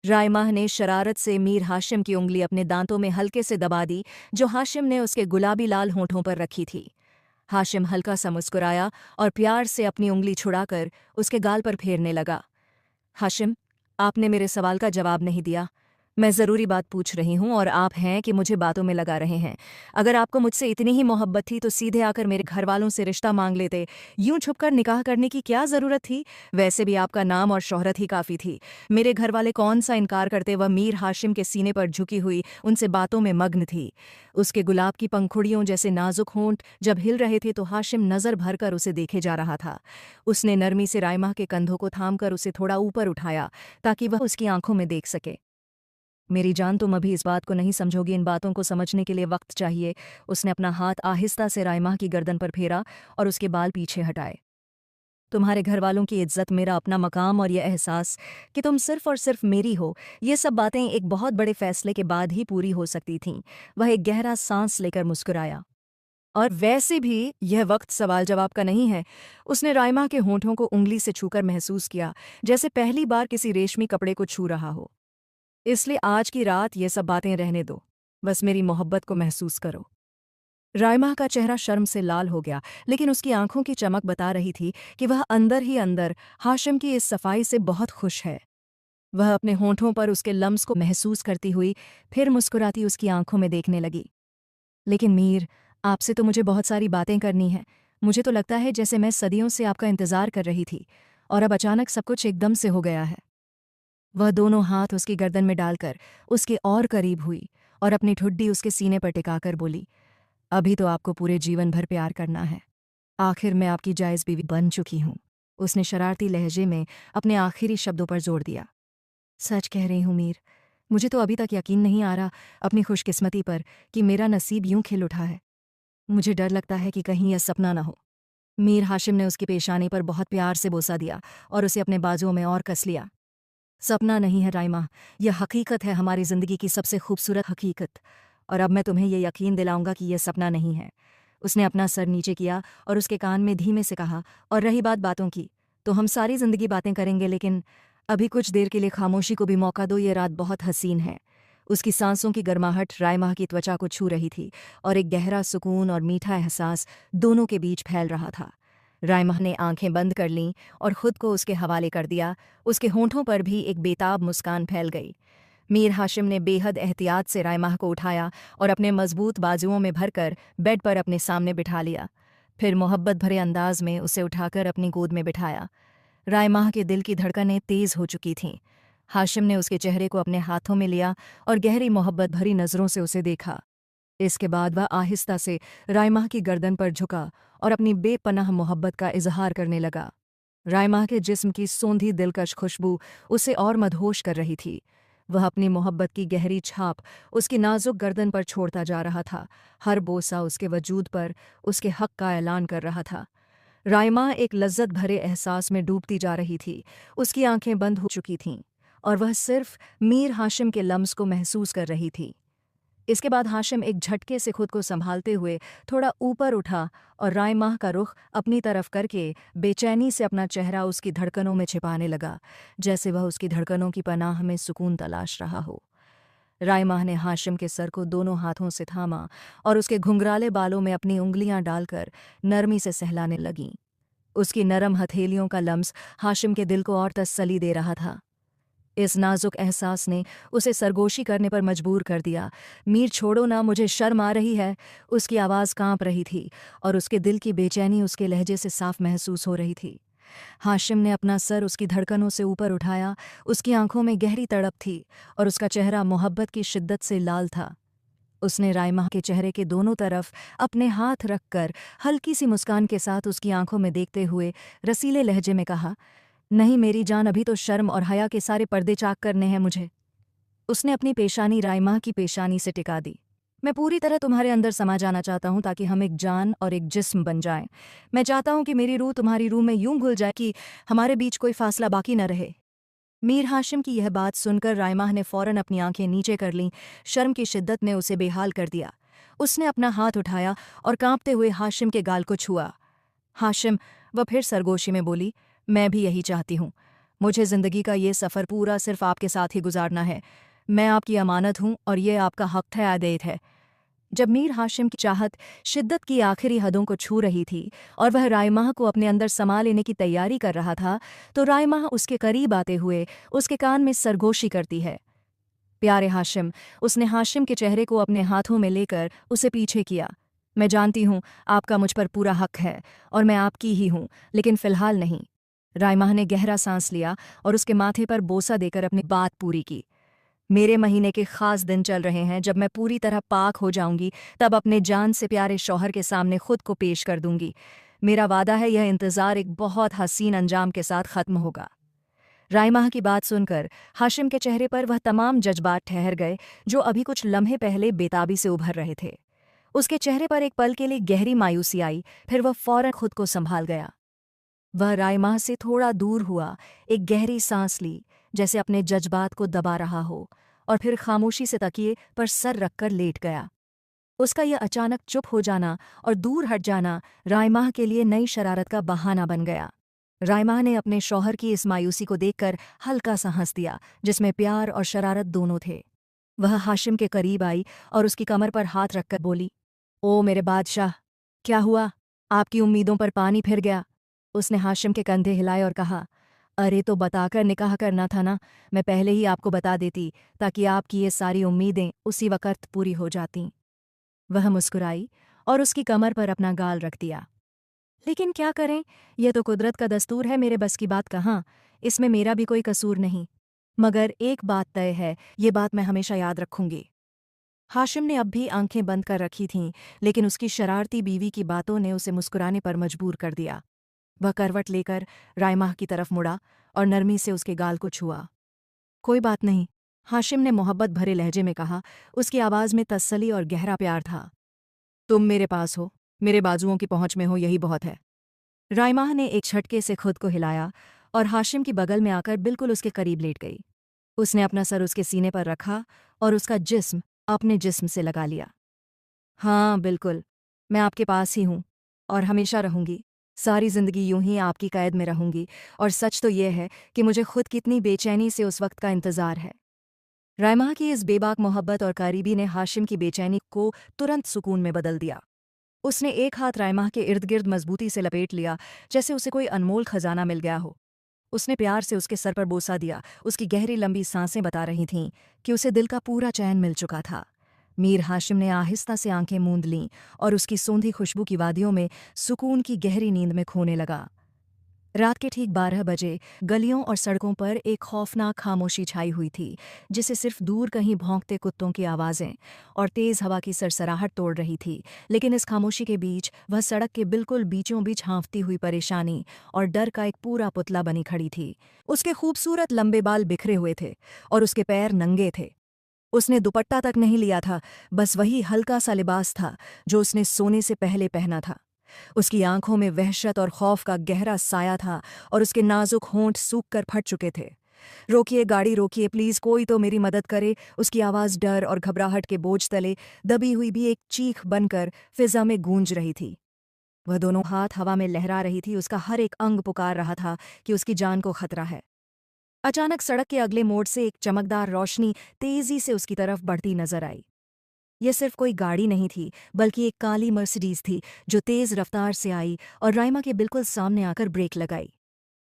रायमाह ने शरारत से मीर हाशिम की उंगली अपने दांतों में हल्के से दबा दी, जो हाशिम ने उसके गुलाबी लाल होंठों पर रखी थी। हाशिम हल्का सा मुस्कुराया और प्यार से अपनी उंगली छुड़ाकर उसके गाल पर फेरने लगा। हाशिम, आपने मेरे सवाल का जवाब नहीं दिया। मैं ज़रूरी बात पूछ रही हूँ और आप हैं कि मुझे बातों में लगा रहे हैं। अगर आपको मुझसे इतनी ही मोहब्बत थी तो सीधे आकर मेरे घर वालों से रिश्ता मांग लेते। यूं छुपकर निकाह करने की क्या ज़रूरत थी? वैसे भी आपका नाम और शोहरत ही काफ़ी थी। मेरे घर वाले कौन सा इनकार करते? वह मीर हाशिम के सीने पर झुकी हुई उनसे बातों में मग्न थी। उसके गुलाब की पंखुड़ियों जैसे नाजुक होंठ जब हिल रहे थे तो हाशिम नज़र भरकर उसे देखे जा रहा था। उसने नरमी से रायमा के कंधों को थामकर उसे थोड़ा ऊपर उठाया ताकि वह उसकी आंखों में देख सके। मेरी जान, तुम अभी इस बात को नहीं समझोगी, इन बातों को समझने के लिए वक्त चाहिए। उसने अपना हाथ आहिस्ता से रायमा की गर्दन पर फेरा और उसके बाल पीछे हटाए। तुम्हारे घर वालों की इज्जत, मेरा अपना मकाम और यह एहसास कि तुम सिर्फ और सिर्फ मेरी हो, ये सब बातें एक बहुत बड़े फैसले के बाद ही पूरी हो सकती थीं। वह एक गहरा सांस लेकर मुस्कुराया। और वैसे भी यह वक्त सवाल जवाब का नहीं है। उसने रायमा के होंठों को उंगली से छूकर महसूस किया, जैसे पहली बार किसी रेशमी कपड़े को छू रहा हो। इसलिए आज की रात ये सब बातें रहने दो, बस मेरी मोहब्बत को महसूस करो। रायमा का चेहरा शर्म से लाल हो गया, लेकिन उसकी आंखों की चमक बता रही थी कि वह अंदर ही अंदर हाशिम की इस सफाई से बहुत खुश है। वह अपने होंठों पर उसके लम्स को महसूस करती हुई फिर मुस्कुराती उसकी आंखों में देखने लगी। लेकिन मीर, आपसे तो मुझे बहुत सारी बातें करनी हैं। मुझे तो लगता है जैसे मैं सदियों से आपका इंतज़ार कर रही थी और अब अचानक सब कुछ एकदम से हो गया है। वह दोनों हाथ उसकी गर्दन में डालकर उसके और करीब हुई और अपनी ठुड्डी उसके सीने पर टिकाकर बोली, अभी तो आपको पूरे जीवन भर प्यार करना है। आखिर मैं आपकी जायज़ बीवी बन चुकी हूँ। उसने शरारती लहजे में अपने आखिरी शब्दों पर जोर दिया। सच कह रही हूँ मीर, मुझे तो अभी तक यकीन नहीं आ रहा अपनी खुशकिस्मती पर कि मेरा नसीब यूं खिल उठा है। मुझे डर लगता है कि कहीं यह सपना न हो। मीर हाशिम ने उसकी पेशानी पर बहुत प्यार से बोसा दिया और उसे अपने बाजुओं में और कस लिया। सपना नहीं है राइमा, यह हकीकत है, हमारी ज़िंदगी की सबसे खूबसूरत हकीकत। और अब मैं तुम्हें यह यकीन दिलाऊंगा कि यह सपना नहीं है। उसने अपना सर नीचे किया और उसके कान में धीमे से कहा, और रही बात बातों की, तो हम सारी ज़िंदगी बातें करेंगे, लेकिन अभी कुछ देर के लिए खामोशी को भी मौका दो। ये रात बहुत हसीन है। उसकी सांसों की गर्माहट रायमा की त्वचा को छू रही थी और एक गहरा सुकून और मीठा एहसास दोनों के बीच फैल रहा था। रायमा ने आंखें बंद कर लीं और खुद को उसके हवाले कर दिया। उसके होंठों पर भी एक बेताब मुस्कान फैल गई। मीर हाशिम ने बेहद एहतियात से रायमा को उठाया और अपने मजबूत बाजुओं में भरकर बेड पर अपने सामने बिठा लिया। फिर मोहब्बत भरे अंदाज में उसे उठाकर अपनी गोद में बिठाया। रायमा के दिल की धड़कनें तेज हो चुकी थीं। हाशिम ने उसके चेहरे को अपने हाथों में लिया और गहरी मोहब्बत भरी नज़रों से उसे देखा। इसके बाद वह आहिस्ता से रायमा की गर्दन पर झुका और अपनी बेपनाह मोहब्बत का इजहार करने लगा। रायमा के जिस्म की सोंधी दिलकश खुशबू उसे और मदहोश कर रही थी। वह अपनी मोहब्बत की गहरी छाप उसकी नाजुक गर्दन पर छोड़ता जा रहा था। हर बोसा उसके वजूद पर उसके हक का ऐलान कर रहा था। रायमा एक लज्जत भरे एहसास में डूबती जा रही थी। उसकी आंखें बंद हो चुकी थीं और वह सिर्फ मीर हाशिम के लम्स को महसूस कर रही थी। इसके बाद हाशिम एक झटके से खुद को संभालते हुए थोड़ा ऊपर उठा और रायमाह का रुख अपनी तरफ करके बेचैनी से अपना चेहरा उसकी धड़कनों में छिपाने लगा, जैसे वह उसकी धड़कनों की पनाह में सुकून तलाश रहा हो। रायमाह ने हाशिम के सर को दोनों हाथों से थामा और उसके घुंघराले बालों में अपनी उंगलियां डालकर नरमी से सहलाने लगीं। उसकी नरम हथेलियों का लम्स हाशिम के दिल को और तसल्ली दे रहा था। इस नाजुक एहसास ने उसे सरगोशी करने पर मजबूर कर दिया। मीर, छोड़ो ना, मुझे शर्म आ रही है। उसकी आवाज़ कांप रही थी और उसके दिल की बेचैनी उसके लहजे से साफ महसूस हो रही थी। हाशिम ने अपना सर उसकी धड़कनों से ऊपर उठाया। उसकी आंखों में गहरी तड़प थी और उसका चेहरा मोहब्बत की शिद्दत से लाल था। उसने रायमा के चेहरे के दोनों तरफ अपने हाथ रखकर हल्की सी मुस्कान के साथ उसकी आंखों में देखते हुए रसीले लहजे में कहा, नहीं मेरी जान, अभी तो शर्म और हया के सारे पर्दे चाक करने हैं मुझे। उसने अपनी पेशानी रायमा की पेशानी से टिका दी। मैं पूरी तरह तुम्हारे अंदर समा जाना चाहता हूँ ताकि हम एक जान और एक जिस्म बन जाएं। मैं चाहता हूँ कि मेरी रूह तुम्हारी रूह में यूं घुल जाए कि हमारे बीच कोई फासला बाकी न रहे। मीर हाशिम की यह बात सुनकर रायमा ने फौरन अपनी आंखें नीचे कर लीं। शर्म की शिद्दत ने उसे बेहाल कर दिया। उसने अपना हाथ उठाया और कांपते हुए हाशिम के गाल को छुआ। हाशिम, वह फिर सरगोशी में बोली, मैं भी यही चाहती हूँ। मुझे ज़िंदगी का ये सफ़र पूरा सिर्फ आपके साथ ही गुजारना है। मैं आपकी अमानत हूँ और ये आपका हक़ है, आदेत है। जब मीर हाशिम की चाहत शिद्दत की आखिरी हदों को छू रही थी और वह रायमाह को अपने अंदर समा लेने की तैयारी कर रहा था, तो रायमाह उसके करीब आते हुए उसके कान में सरगोशी करती है। प्यारे हाशिम। उसने हाशिम के चेहरे को अपने हाथों में लेकर उसे पीछे किया। मैं जानती हूँ आपका मुझ पर पूरा हक है और मैं आपकी ही हूँ, लेकिन फ़िलहाल नहीं। रायमाह ने गहरा सांस लिया और उसके माथे पर बोसा देकर अपनी बात पूरी की। मेरे महीने के ख़ास दिन चल रहे हैं, जब मैं पूरी तरह पाक हो जाऊंगी, तब अपने जान से प्यारे शौहर के सामने खुद को पेश कर दूंगी। मेरा वादा है, यह इंतज़ार एक बहुत हसीन अंजाम के साथ ख़त्म होगा। रायमाह की बात सुनकर हाशिम के चेहरे पर वह तमाम जज्बात ठहर गए जो अभी कुछ लम्हे पहले बेताबी से उभर रहे थे। उसके चेहरे पर एक पल के लिए गहरी मायूसी आई, फिर वह फौरन खुद को संभाल गया। वह रायमाह से थोड़ा दूर हुआ, एक गहरी सांस ली, जैसे अपने जज्बात को दबा रहा हो, और फिर खामोशी से तकिए पर सर रखकर लेट गया। उसका यह अचानक चुप हो जाना और दूर हट जाना रायमाह के लिए नई शरारत का बहाना बन गया। रायमाह ने अपने शौहर की इस मायूसी को देखकर हल्का सा हंस दिया, जिसमें प्यार और शरारत दोनों थे। वह हाशिम के करीब आई और उसकी कमर पर हाथ रखकर बोली, ओ मेरे बादशाह, क्या हुआ? आपकी उम्मीदों पर पानी फिर गया? उसने हाशिम के कंधे हिलाए और कहा, अरे तो बताकर निकाह करना था ना। मैं पहले ही आपको बता देती, ताकि आपकी ये सारी उम्मीदें उसी वक़्त पूरी हो जातीं। वह मुस्कुराई और उसकी कमर पर अपना गाल रख दिया। लेकिन क्या करें, यह तो कुदरत का दस्तूर है, मेरे बस की बात कहाँ। इसमें मेरा भी कोई कसूर नहीं। मगर एक बात तय है, ये बात मैं हमेशा याद रखूंगी। हाशिम ने अब भी आंखें बंद कर रखी थीं, लेकिन उसकी शरारती बीवी की बातों ने उसे मुस्कुराने पर मजबूर कर दिया। वह करवट लेकर रायमाह की तरफ मुड़ा और नरमी से उसके गाल को छुआ। कोई बात नहीं, हाशिम ने मोहब्बत भरे लहजे में कहा। उसकी आवाज़ में तसल्ली और गहरा प्यार था। तुम मेरे पास हो, मेरे बाजुओं की पहुंच में हो, यही बहुत है। रायमाह ने एक झटके से खुद को हिलाया और हाशिम की बगल में आकर बिल्कुल उसके करीब लेट गई। उसने अपना सर उसके सीने पर रखा और उसका जिस्म अपने जिस्म से लगा लिया। हाँ बिल्कुल, मैं आपके पास ही हूँ और हमेशा रहूंगी। सारी जिंदगी यूं ही आपकी कैद में रहूंगी। और सच तो यह है कि मुझे खुद कितनी बेचैनी से उस वक्त का इंतज़ार है। रायमाह की इस बेबाक मोहब्बत और करीबी ने हाशिम की बेचैनी को तुरंत सुकून में बदल दिया। उसने एक हाथ रायमाह के इर्द गिर्द मजबूती से लपेट लिया, जैसे उसे कोई अनमोल खजाना मिल गया हो। उसने प्यार से उसके सर पर बोसा दिया। उसकी गहरी लंबी सांसें बता रही थीं कि उसे दिल का पूरा चैन मिल चुका था। मीर हाशिम ने आहिस्ता से आंखें मूंद लीं और उसकी सोंधी खुशबू की वादियों में सुकून की गहरी नींद में खोने लगा। रात के ठीक 12 बजे गलियों और सड़कों पर एक खौफनाक खामोशी छाई हुई थी, जिसे सिर्फ दूर कहीं भौंकते कुत्तों की आवाज़ें और तेज़ हवा की सरसराहट तोड़ रही थी। लेकिन इस खामोशी के बीच वह सड़क के बिल्कुल बीचों बीच हाँफती हुई परेशानी और डर का एक पूरा पुतला बनी खड़ी थी। उसके खूबसूरत लंबे बाल बिखरे हुए थे और उसके पैर नंगे थे। उसने दुपट्टा तक नहीं लिया था, बस वही हल्का सा लिबास था जो उसने सोने से पहले पहना था। उसकी आंखों में वहशत और खौफ का गहरा साया था और उसके नाजुक होंठ सूख कर फट चुके थे। रोकिए गाड़ी, रोकिए प्लीज, कोई तो मेरी मदद करे। उसकी आवाज़ डर और घबराहट के बोझ तले दबी हुई भी एक चीख बनकर फिजा में गूंज रही थी। वह दोनों हाथ हवा में लहरा रही थी। उसका हर एक अंग पुकार रहा था कि उसकी जान को खतरा है। अचानक सड़क के अगले मोड़ से एक चमकदार रोशनी तेजी से उसकी तरफ बढ़ती नजर आई। यह सिर्फ कोई गाड़ी नहीं थी, बल्कि एक काली मर्सिडीज थी जो तेज रफ्तार से आई और राइमा के बिल्कुल सामने आकर ब्रेक लगाई।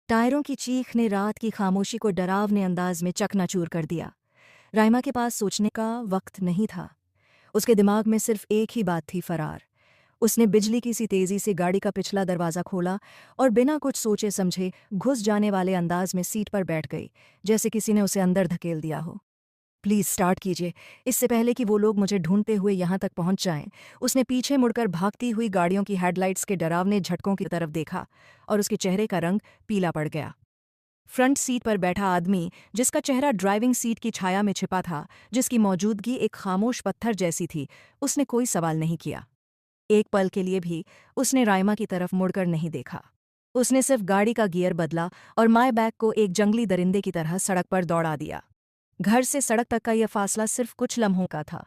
टायरों की चीख ने रात की खामोशी को डरावने अंदाज में चकनाचूर कर दिया। राइमा के पास सोचने का वक्त नहीं था। उसके दिमाग में सिर्फ एक ही बात थी, फरार। उसने बिजली की सी तेजी से गाड़ी का पिछला दरवाज़ा खोला और बिना कुछ सोचे समझे घुस जाने वाले अंदाज में सीट पर बैठ गई, जैसे किसी ने उसे अंदर धकेल दिया हो। प्लीज़ स्टार्ट कीजिए, इससे पहले कि वो लोग मुझे ढूंढते हुए यहाँ तक पहुँच जाएं। उसने पीछे मुड़कर भागती हुई गाड़ियों की हेडलाइट्स के डरावने झटकों की तरफ देखा और उसके चेहरे का रंग पीला पड़ गया। फ्रंट सीट पर बैठा आदमी, जिसका चेहरा ड्राइविंग सीट की छाया में छिपा था, जिसकी मौजूदगी एक खामोश पत्थर जैसी थी, उसने कोई सवाल नहीं किया। एक पल के लिए भी उसने राइमा की तरफ मुड़कर नहीं देखा। उसने सिर्फ गाड़ी का गियर बदला और माय बैग को एक जंगली दरिंदे की तरह सड़क पर दौड़ा दिया। घर से सड़क तक का यह फासला सिर्फ कुछ लम्हों का था।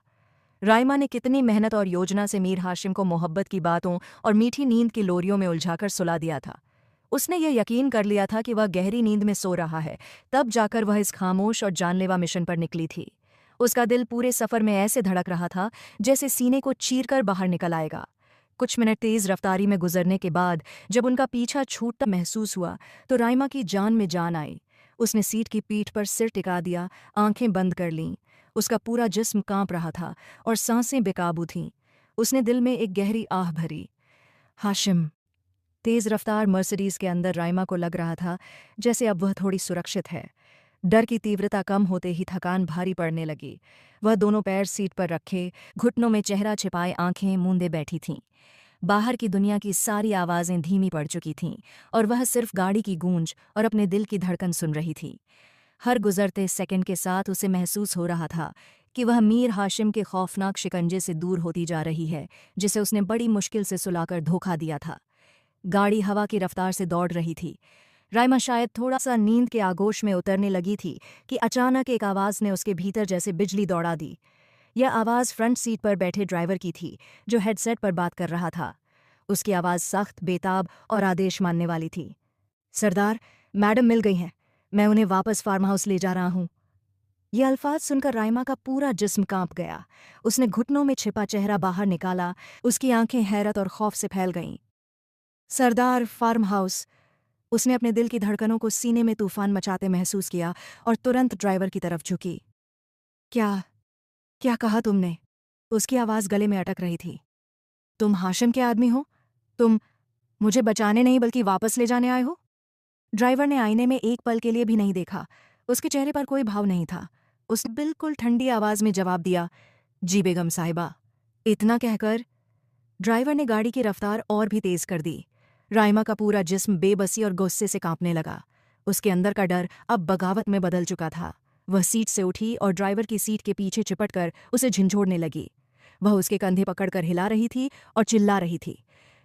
राइमा ने कितनी मेहनत और योजना से मीर हाशिम को मोहब्बत की बातों और मीठी नींद की लोरियों में उलझाकर सुला दिया था। उसने यह यकीन कर लिया था कि वह गहरी नींद में सो रहा है, तब जाकर वह इस खामोश और जानलेवा मिशन पर निकली थी। उसका दिल पूरे सफर में ऐसे धड़क रहा था जैसे सीने को चीरकर बाहर निकल आएगा। कुछ मिनट तेज रफ्तारी में गुजरने के बाद जब उनका पीछा छूटता महसूस हुआ तो राइमा की जान में जान आई। उसने सीट की पीठ पर सिर टिका दिया, आंखें बंद कर लीं। उसका पूरा जिस्म कांप रहा था और सांसें बेकाबू थीं। उसने दिल में एक गहरी आह भरी। हाशिम। तेज रफ्तार मर्सिडीज के अंदर राइमा को लग रहा था जैसे अब वह थोड़ी सुरक्षित है। डर की तीव्रता कम होते ही थकान भारी पड़ने लगी। वह दोनों पैर सीट पर रखे, घुटनों में चेहरा छिपाए आंखें मूंदे बैठी थीं। बाहर की दुनिया की सारी आवाज़ें धीमी पड़ चुकी थीं और वह सिर्फ गाड़ी की गूंज और अपने दिल की धड़कन सुन रही थी। हर गुजरते सेकंड के साथ उसे महसूस हो रहा था कि वह मीर हाशिम के खौफनाक शिकंजे से दूर होती जा रही है, जिसे उसने बड़ी मुश्किल से सुलाकर धोखा दिया था। गाड़ी हवा की रफ्तार से दौड़ रही थी। राइमा शायद थोड़ा सा नींद के आगोश में उतरने लगी थी कि अचानक एक आवाज़ ने उसके भीतर जैसे बिजली दौड़ा दी। यह आवाज़ फ्रंट सीट पर बैठे ड्राइवर की थी, जो हेडसेट पर बात कर रहा था। उसकी आवाज़ सख्त, बेताब और आदेश मानने वाली थी। सरदार, मैडम मिल गई हैं। मैं उन्हें वापस फार्म हाउस ले जा रहा हूँ। ये अल्फाज सुनकर राइमा का पूरा जिस्म कांप गया। उसने घुटनों में छिपा चेहरा बाहर निकाला। उसकी आंखें हैरत और खौफ से फैल गईं। सरदार, फार्म हाउस। उसने अपने दिल की धड़कनों को सीने में तूफान मचाते महसूस किया और तुरंत ड्राइवर की तरफ झुकी। क्या क्या कहा तुमने? उसकी आवाज़ गले में अटक रही थी। तुम हाशिम के आदमी हो? तुम मुझे बचाने नहीं बल्कि वापस ले जाने आए हो? ड्राइवर ने आईने में एक पल के लिए भी नहीं देखा। उसके चेहरे पर कोई भाव नहीं था। उसने बिल्कुल ठंडी आवाज़ में जवाब दिया, जी बेगम साहिबा। इतना कहकर ड्राइवर ने गाड़ी की रफ्तार और भी तेज कर दी। राइमा का पूरा जिस्म बेबसी और गुस्से से कांपने लगा। उसके अंदर का डर अब बगावत में बदल चुका था। वह सीट से उठी और ड्राइवर की सीट के पीछे चिपटकर उसे झंझोड़ने लगी। वह उसके कंधे पकड़कर हिला रही थी और चिल्ला रही थी,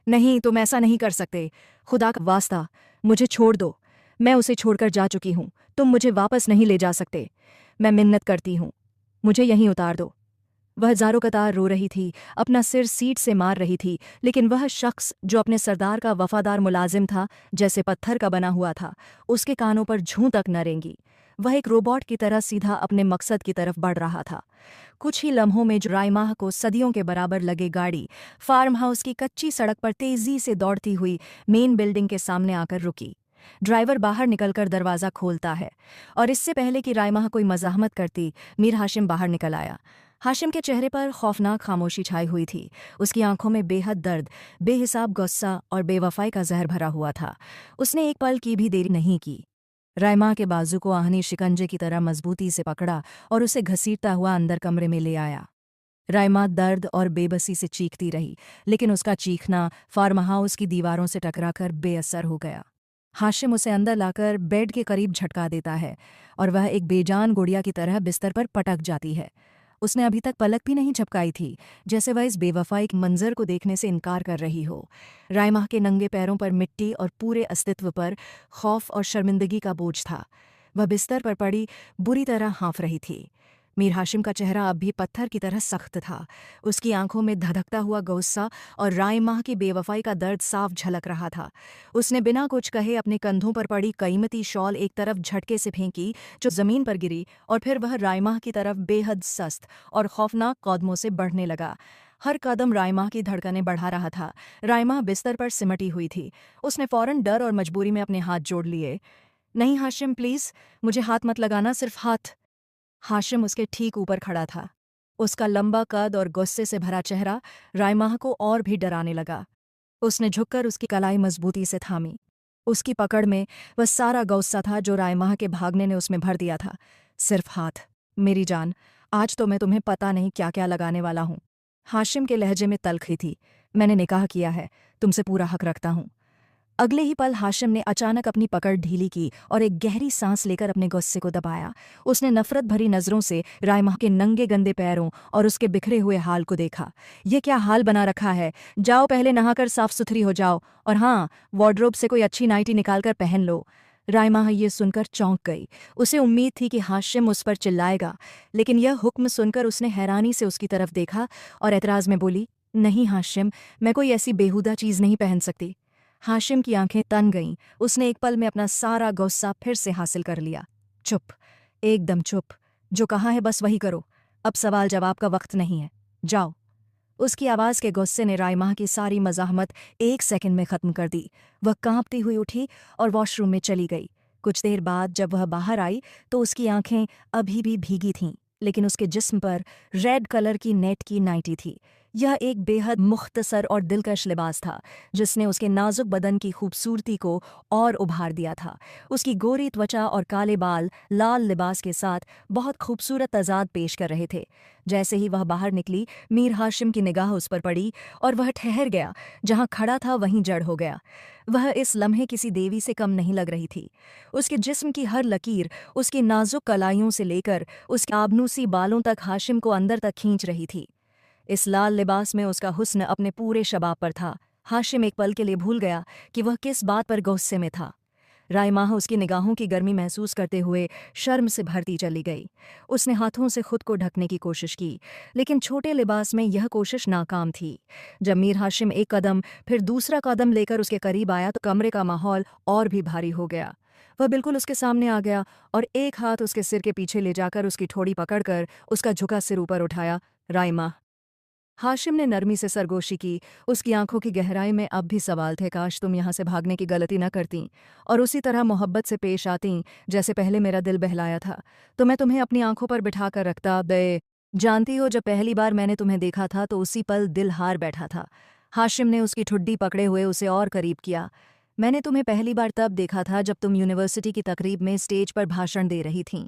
नहीं, तुम ऐसा नहीं कर सकते। खुदा का वास्ता, मुझे छोड़ दो। मैं उसे छोड़कर जा चुकी हूँ। तुम मुझे वापस नहीं ले जा सकते। मैं मिन्नत करती हूँ, मुझे यहीं उतार दो। वह ज़ारो कतार रो रही थी, अपना सिर सीट से मार रही थी, लेकिन वह शख्स जो अपने सरदार का वफादार मुलाजिम था, जैसे पत्थर का बना हुआ था, उसके कानों पर जूं तक न रेंगी। वह एक रोबोट की तरह सीधा अपने मकसद की तरफ बढ़ रहा था। कुछ ही लम्हों में राइमा को सदियों के बराबर लगे गाड़ी फार्म हाउस की कच्ची सड़क पर तेजी से दौड़ती हुई मेन बिल्डिंग के सामने आकर रुकी। ड्राइवर बाहर निकलकर दरवाज़ा खोलता है और इससे पहले कि राइमा कोई मज़ाहमत करती, मीर हाशिम बाहर निकल आया। हाशिम के चेहरे पर खौफनाक खामोशी छाई हुई थी। उसकी आंखों में बेहद दर्द, बेहिसाब गुस्सा और बेवफाई का जहर भरा हुआ था। उसने एक पल की भी देरी नहीं की। राइमा के बाजू को आहनी शिकंजे की तरह मजबूती से पकड़ा और उसे घसीटता हुआ अंदर कमरे में ले आया। राइमा दर्द और बेबसी से चीखती रही, लेकिन उसका चीखना फार्म हाउस की दीवारों से टकराकर बेअसर हो गया। हाशिम उसे अंदर लाकर बेड के करीब झटका देता है और वह एक बेजान गुड़िया की तरह बिस्तर पर पटक जाती है। उसने अभी तक पलक भी नहीं झपकाई थी, जैसे वह इस बेवफाई के मंजर को देखने से इनकार कर रही हो। राइमा के नंगे पैरों पर मिट्टी और पूरे अस्तित्व पर खौफ और शर्मिंदगी का बोझ था। वह बिस्तर पर पड़ी बुरी तरह हाँफ रही थी। मीर हाशिम का चेहरा अब भी पत्थर की तरह सख्त था। उसकी आंखों में धधकता हुआ गुस्सा और राइमा की बेवफाई का दर्द साफ झलक रहा था। उसने बिना कुछ कहे अपने कंधों पर पड़ी कीमती शॉल एक तरफ झटके से फेंकी, जो जमीन पर गिरी, और फिर वह राइमा की तरफ बेहद सस्त और खौफनाक कदमों से बढ़ने लगा। हर कदम राइमा की धड़कनें बढ़ा रहा था। राइमा बिस्तर पर सिमटी हुई थी। उसने फौरन डर और मजबूरी में अपने हाथ जोड़ लिए। नहीं हाशिम, प्लीज़ मुझे हाथ मत लगाना, सिर्फ हाथ। हाशिम उसके ठीक ऊपर खड़ा था। उसका लंबा कद और गुस्से से भरा चेहरा राइमा को और भी डराने लगा। उसने झुककर उसकी कलाई मजबूती से थामी। उसकी पकड़ में वह सारा गुस्सा था जो राइमा के भागने ने उसमें भर दिया था। सिर्फ हाथ। मेरी जान, आज तो मैं तुम्हें पता नहीं क्या क्या लगाने वाला हूँ। हाशिम के लहजे में तल्खी थी। मैंने निकाह किया है, तुमसे पूरा हक रखता हूँ। अगले ही पल हाशिम ने अचानक अपनी पकड़ ढीली की और एक गहरी सांस लेकर अपने गुस्से को दबाया। उसने नफरत भरी नजरों से राइमा के नंगे गंदे पैरों और उसके बिखरे हुए हाल को देखा। ये क्या हाल बना रखा है? जाओ, पहले नहाकर साफ सुथरी हो जाओ, और हाँ, वार्डरोब से कोई अच्छी नाइटी निकालकर पहन लो। राइमा ये सुनकर चौंक गई। उसे उम्मीद थी कि हाशिम उस पर चिल्लाएगा, लेकिन यह हुक्म सुनकर उसने हैरानी से उसकी तरफ देखा और एतराज़ में बोली, नहीं हाशिम, मैं कोई ऐसी बेहुदा चीज़ नहीं पहन सकती। हाशिम की आंखें तन गईं। उसने एक पल में अपना सारा गुस्सा फिर से हासिल कर लिया। चुप, एकदम चुप। जो कहा है बस वही करो। अब सवाल जवाब का वक्त नहीं है। जाओ। उसकी आवाज़ के गुस्से ने रायमाह की सारी मज़ाहमत एक सेकंड में ख़त्म कर दी। वह कांपती हुई उठी और वॉशरूम में चली गई। कुछ देर बाद जब वह बाहर आई तो उसकी आंखें अभी भी भीगी थीं, लेकिन उसके जिस्म पर रेड कलर की नेट की नाइटी थी। यह एक बेहद मुख्तसर और दिलकश लिबास था, जिसने उसके नाजुक बदन की खूबसूरती को और उभार दिया था। उसकी गोरी त्वचा और काले बाल लाल लिबास के साथ बहुत खूबसूरत तजाद पेश कर रहे थे। जैसे ही वह बाहर निकली, मीर हाशिम की निगाह उस पर पड़ी और वह ठहर गया। जहां खड़ा था वहीं जड़ हो गया। वह इस लम्हे किसी देवी से कम नहीं लग रही थी। उसके जिस्म की हर लकीर, उसकी नाजुक कलाइयों से लेकर उसके आबनूसी बालों तक हाशिम को अंदर तक खींच रही थी। इस लाल लिबास में उसका हुस्न अपने पूरे शबाब पर था। हाशिम एक पल के लिए भूल गया कि वह किस बात पर गुस्से में था। रायमाह उसकी निगाहों की गर्मी महसूस करते हुए शर्म से भरती चली गई। उसने हाथों से खुद को ढकने की कोशिश की, लेकिन छोटे लिबास में यह कोशिश नाकाम थी। जब मीर हाशिम एक कदम फिर दूसरा कदम लेकर उसके करीब आया तो कमरे का माहौल और भी भारी हो गया। वह बिल्कुल उसके सामने आ गया और एक हाथ उसके सिर के पीछे ले जाकर उसकी ठोड़ी पकड़कर उसका झुका सिर ऊपर उठाया। रायमाह। हाशिम ने नरमी से सरगोशी की। उसकी आंखों की गहराई में अब भी सवाल थे। काश तुम यहाँ से भागने की गलती न करती और उसी तरह मोहब्बत से पेश आती जैसे पहले मेरा दिल बहलाया था, तो मैं तुम्हें अपनी आंखों पर बिठा कर रखता। बे जानती हो, जब पहली बार मैंने तुम्हें देखा था तो उसी पल दिल हार बैठा था। हाशिम ने उसकी ठुड्डी पकड़े हुए उसे और करीब किया। मैंने तुम्हें पहली बार तब देखा था जब तुम यूनिवर्सिटी की तकरीब में स्टेज पर भाषण दे रही थीं।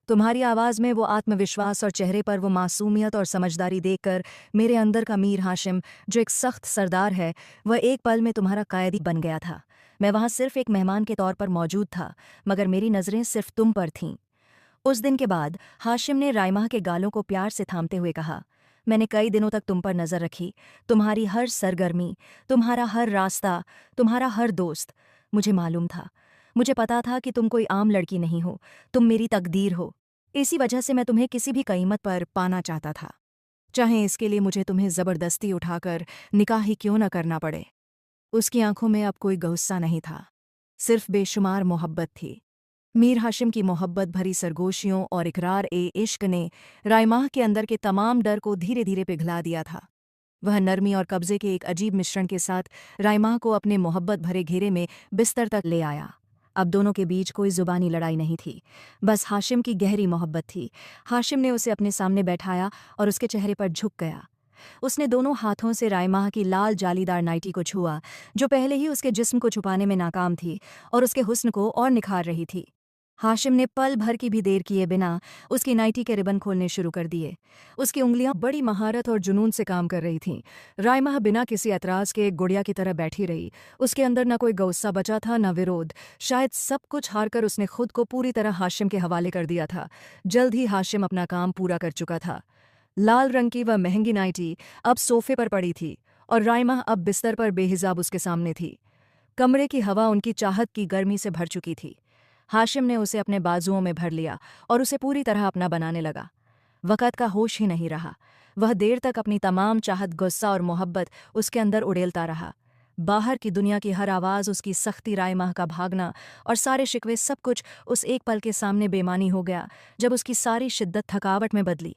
तुम्हारी आवाज़ में वो आत्मविश्वास और चेहरे पर वो मासूमियत और समझदारी देखकर मेरे अंदर का मीर हाशिम, जो एक सख्त सरदार है, वह एक पल में तुम्हारा कायदी बन गया था। मैं वहाँ सिर्फ एक मेहमान के तौर पर मौजूद था, मगर मेरी नज़रें सिर्फ तुम पर थीं। उस दिन के बाद हाशिम ने रायमाह के गालों को प्यार से थामते हुए कहा, मैंने कई दिनों तक तुम पर नज़र रखी। तुम्हारी हर सरगर्मी, तुम्हारा हर रास्ता, तुम्हारा हर दोस्त। मुझे मालूम था। मुझे पता था कि तुम कोई आम लड़की नहीं हो, तुम मेरी तकदीर हो। इसी वजह से मैं तुम्हें किसी भी कीमत पर पाना चाहता था, चाहे इसके लिए मुझे तुम्हें ज़बरदस्ती उठाकर निकाह ही क्यों न करना पड़े। उसकी आंखों में अब कोई गुस्सा नहीं था, सिर्फ बेशुमार मोहब्बत थी। मीर हाशिम की मोहब्बत भरी सरगोशियों और इकरार-ए-इश्क ने रायमाह के अंदर के तमाम डर को धीरे धीरे पिघला दिया था। वह नरमी और कब्जे के एक अजीब मिश्रण के साथ रायमाह को अपने मोहब्बत भरे घेरे में बिस्तर तक ले आया। अब दोनों के बीच कोई जुबानी लड़ाई नहीं थी, बस हाशिम की गहरी मोहब्बत थी। हाशिम ने उसे अपने सामने बैठाया और उसके चेहरे पर झुक गया। उसने दोनों हाथों से रायमाह की लाल जालीदार नाइटी को छुआ, जो पहले ही उसके जिस्म को छुपाने में नाकाम थी और उसके हुस्न को और निखार रही थी। हाशिम ने पल भर की भी देर किए बिना उसकी नाइटी के रिबन खोलने शुरू कर दिए। उसकी उंगलियां बड़ी महारत और जुनून से काम कर रही थीं। रायमाह बिना किसी एतराज़ के एक गुड़िया की तरह बैठी रही। उसके अंदर न कोई गुस्सा बचा था, न विरोध। शायद सब कुछ हारकर उसने खुद को पूरी तरह हाशिम के हवाले कर दिया था। जल्द ही हाशिम अपना काम पूरा कर चुका था। लाल रंग की वह महंगी नाइटी अब सोफे पर पड़ी थी और रायमाह अब बिस्तर पर बेहिजाब उसके सामने थी। कमरे की हवा उनकी चाहत की गर्मी से भर चुकी थी। हाशिम ने उसे अपने बाजुओं में भर लिया और उसे पूरी तरह अपना बनाने लगा। वक़्त का होश ही नहीं रहा। वह देर तक अपनी तमाम चाहत, गुस्सा और मोहब्बत उसके अंदर उड़ेलता रहा। बाहर की दुनिया की हर आवाज़, उसकी सख्ती, रायमाह का भागना और सारे शिकवे, सब कुछ उस एक पल के सामने बेमानी हो गया जब उसकी सारी शिद्दत थकावट में बदली।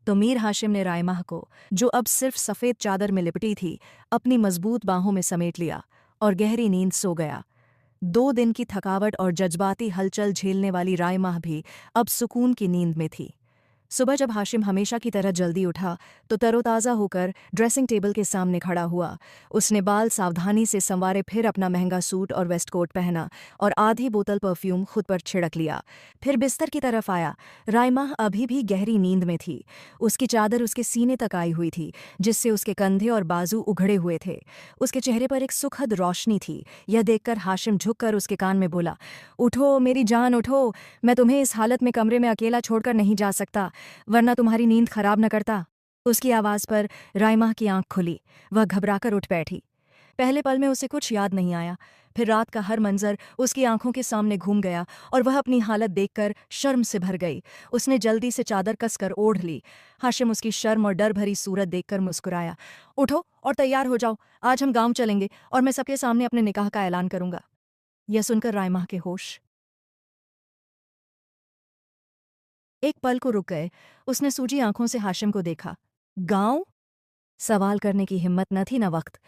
तो मीर हाशिम ने रायमाह को, जो अब सिर्फ सफ़ेद चादर में लिपटी थी, अपनी मजबूत बाहों में समेट लिया और गहरी नींद सो गया। 2 दिन की थकावट और जज्बाती हलचल झेलने वाली रायमाह भी अब सुकून की नींद में थी। सुबह जब हाशिम हमेशा की तरह जल्दी उठा तो तरोताज़ा होकर ड्रेसिंग टेबल के सामने खड़ा हुआ। उसने बाल सावधानी से संवारे, फिर अपना महंगा सूट और वेस्टकोट पहना और आधी बोतल परफ्यूम खुद पर छिड़क लिया। फिर बिस्तर की तरफ आया। रायमाह अभी भी गहरी नींद में थी। उसकी चादर उसके सीने तक आई हुई थी, जिससे उसके कंधे और बाजू उघड़े हुए थे। उसके चेहरे पर एक सुखद रोशनी थी। यह देखकर हाशिम झुककर उसके कान में बोला, उठो मेरी जान, उठो। मैं तुम्हें इस हालत में कमरे में अकेला छोड़कर नहीं जा सकता, वरना तुम्हारी नींद खराब न करता। उसकी आवाज़ पर रायमाह की आंख खुली। वह घबराकर उठ बैठी। पहले पल में उसे कुछ याद नहीं आया। फिर रात का हर मंजर उसकी आंखों के सामने घूम गया और वह अपनी हालत देखकर शर्म से भर गई। उसने जल्दी से चादर कसकर ओढ़ ली। हाशिम उसकी शर्म और डर भरी सूरत देखकर मुस्कुराया। उठो और तैयार हो जाओ, आज हम गांव चलेंगे और मैं सबके सामने अपने निकाह का ऐलान करूंगा। यह सुनकर रायमा के होश एक पल को रुक गए। उसने सूजी आंखों से हाशिम को देखा। गांव? सवाल करने की हिम्मत न थी न वक्त।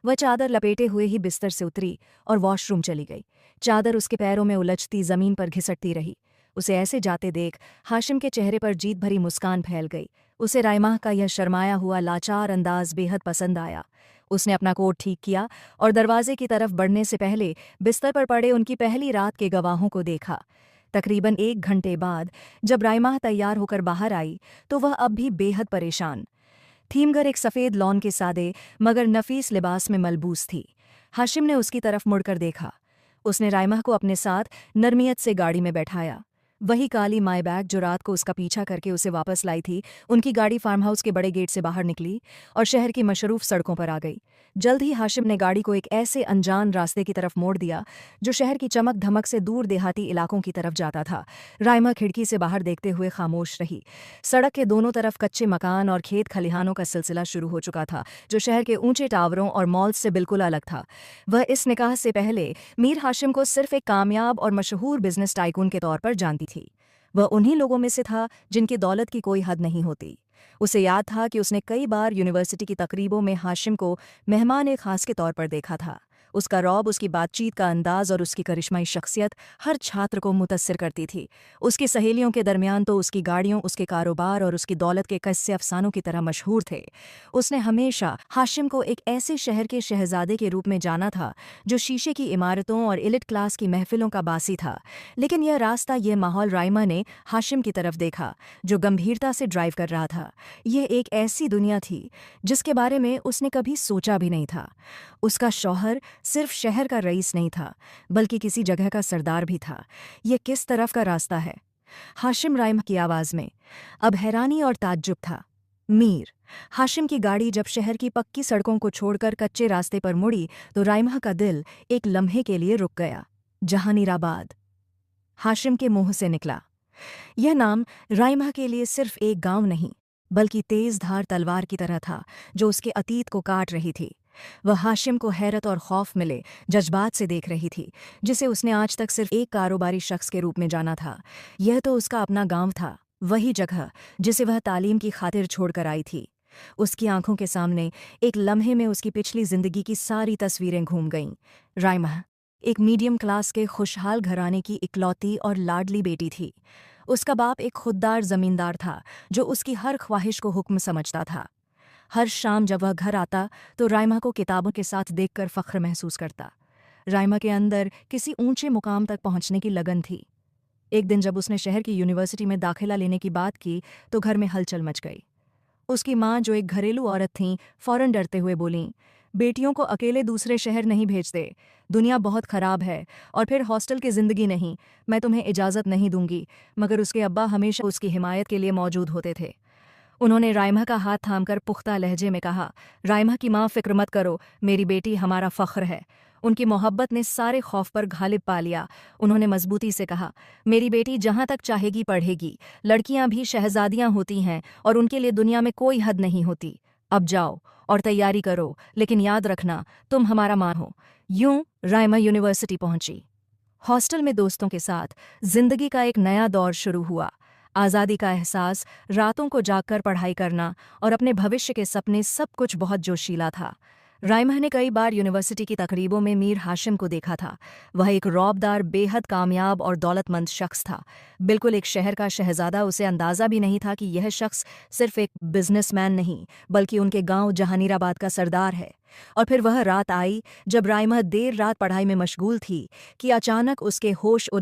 वह चादर लपेटे हुए ही बिस्तर से उतरी और वॉशरूम चली गई। चादर उसके पैरों में उलझती जमीन पर घिसटती रही। उसे ऐसे जाते देख हाशिम के चेहरे पर जीत भरी मुस्कान फैल गई। उसे रायमाह का यह शर्माया हुआ लाचार अंदाज बेहद पसंद आया। उसने अपना कोट ठीक किया और दरवाजे की तरफ बढ़ने से पहले बिस्तर पर पड़े उनकी पहली रात के गवाहों को देखा। तकरीबन 1 घंटे बाद जब रायमाह तैयार होकर बाहर आई तो वह अब भी बेहद परेशान। थीमगर एक सफ़ेद लॉन के सादे मगर नफीस लिबास में मलबूस थी। हाशिम ने उसकी तरफ मुड़कर देखा। उसने रायमा को अपने साथ नरमियत से गाड़ी में बैठाया। वही काली माई बैग जो रात को उसका पीछा करके उसे वापस लाई थी, उनकी गाड़ी फार्म हाउस के बड़े गेट से बाहर निकली और शहर की मशरूफ सड़कों पर आ गई। जल्द ही हाशिम ने गाड़ी को एक ऐसे अनजान रास्ते की तरफ मोड़ दिया जो शहर की चमक धमक से दूर देहाती इलाकों की तरफ जाता था। रायमा खिड़की से बाहर देखते हुए खामोश रही। सड़क के दोनों तरफ कच्चे मकान और खेत खलिहानों का सिलसिला शुरू हो चुका था, जो शहर के ऊंचे टावरों और मॉल्स से बिल्कुल अलग था। वह इस निकाह से पहले मीर हाशिम को सिर्फ एक कामयाब और मशहूर बिजनेस टाइकून के तौर पर जानती थी। वह उन्हीं लोगों में से था जिनकी दौलत की कोई हद नहीं होती। उसे याद था कि उसने कई बार यूनिवर्सिटी की तकरीबों में हाशिम को मेहमान खास के तौर पर देखा था। उसका रौब, उसकी बातचीत का अंदाज और उसकी करिश्माई शख्सियत हर छात्र को मुतस्सिर करती थी। उसकी सहेलियों के दरमियान तो उसकी गाड़ियों, उसके कारोबार और उसकी दौलत के किस्से अफसानों की तरह मशहूर थे। उसने हमेशा हाशिम को एक ऐसे शहर के शहजादे के रूप में जाना था जो शीशे की इमारतों और एलिट क्लास की महफिलों का बासी था। लेकिन यह रास्ता, यह माहौल रायमा ने हाशिम की तरफ देखा जो गंभीरता से ड्राइव कर रहा था। यह एक ऐसी दुनिया थी जिसके बारे में उसने कभी सोचा भी नहीं था। उसका शौहर सिर्फ शहर का रईस नहीं था, बल्कि किसी जगह का सरदार भी था। ये किस तरफ का रास्ता है? हाशिम रायमा की आवाज़ में अब हैरानी और ताज्जुब था। मीर। हाशिम की गाड़ी जब शहर की पक्की सड़कों को छोड़कर कच्चे रास्ते पर मुड़ी तो रायमा का दिल एक लम्हे के लिए रुक गया। जहांगीराबाद हाशिम के मुंह से निकला। यह नाम रायमा के लिए सिर्फ एक गांव नहीं, बल्कि तेज धार तलवार की तरह था जो उसके अतीत को काट रही थी। वह हाशिम को हैरत और खौफ मिले जज्बात से देख रही थी, जिसे उसने आज तक सिर्फ एक कारोबारी शख्स के रूप में जाना था। यह तो उसका अपना गांव था, वही जगह जिसे वह तालीम की खातिर छोड़कर आई थी। उसकी आंखों के सामने एक लम्हे में उसकी पिछली जिंदगी की सारी तस्वीरें घूम गईं। रायमा एक मीडियम क्लास के खुशहाल घराने की इकलौती और लाडली बेटी थी। उसका बाप एक खुददार जमींदार था जो उसकी हर ख्वाहिश को हुक्म समझता था। हर शाम जब वह घर आता तो रायमा को किताबों के साथ देखकर फख्र महसूस करता। रायमा के अंदर किसी ऊंचे मुकाम तक पहुंचने की लगन थी। एक दिन जब उसने शहर की यूनिवर्सिटी में दाखिला लेने की बात की तो घर में हलचल मच गई। उसकी माँ, जो एक घरेलू औरत थीं, फौरन डरते हुए बोलीं, बेटियों को अकेले दूसरे शहर नहीं भेजते, दुनिया बहुत ख़राब है, और फिर हॉस्टल की ज़िंदगी नहीं, मैं तुम्हें इजाज़त नहीं दूंगी। मगर उसके अब्बा हमेशा उसकी हिमायत के लिए मौजूद होते थे। उन्होंने रायमा का हाथ थामकर पुख्ता लहजे में कहा, रायमा की माँ, फिक्र मत करो, मेरी बेटी हमारा फ़ख्र है। उनकी मोहब्बत ने सारे खौफ पर घालिब पा लिया। उन्होंने मजबूती से कहा, मेरी बेटी जहाँ तक चाहेगी पढ़ेगी, लड़कियाँ भी शहजादियाँ होती हैं और उनके लिए दुनिया में कोई हद नहीं होती। अब जाओ और तैयारी करो, लेकिन याद रखना तुम हमारा मान हो। यूं रायमा यूनिवर्सिटी पहुंची। हॉस्टल में दोस्तों के साथ जिंदगी का एक नया दौर शुरू हुआ। आज़ादी का एहसास, रातों को जागकर पढ़ाई करना और अपने भविष्य के सपने, सब कुछ बहुत जोशीला था। रायमा ने कई बार यूनिवर्सिटी की तकरीबों में मीर हाशिम को देखा था। वह एक रौबदार, बेहद कामयाब और दौलतमंद शख्स था, बिल्कुल एक शहर का शहजादा। उसे अंदाज़ा भी नहीं था कि यह शख्स सिर्फ एक बिजनेसमैन नहीं, बल्कि उनके गांव जहांगीराबाद का सरदार है। और फिर वह रात आई जब रायमा देर रात पढ़ाई में मशगूल थी कि अचानक उसके होश उड़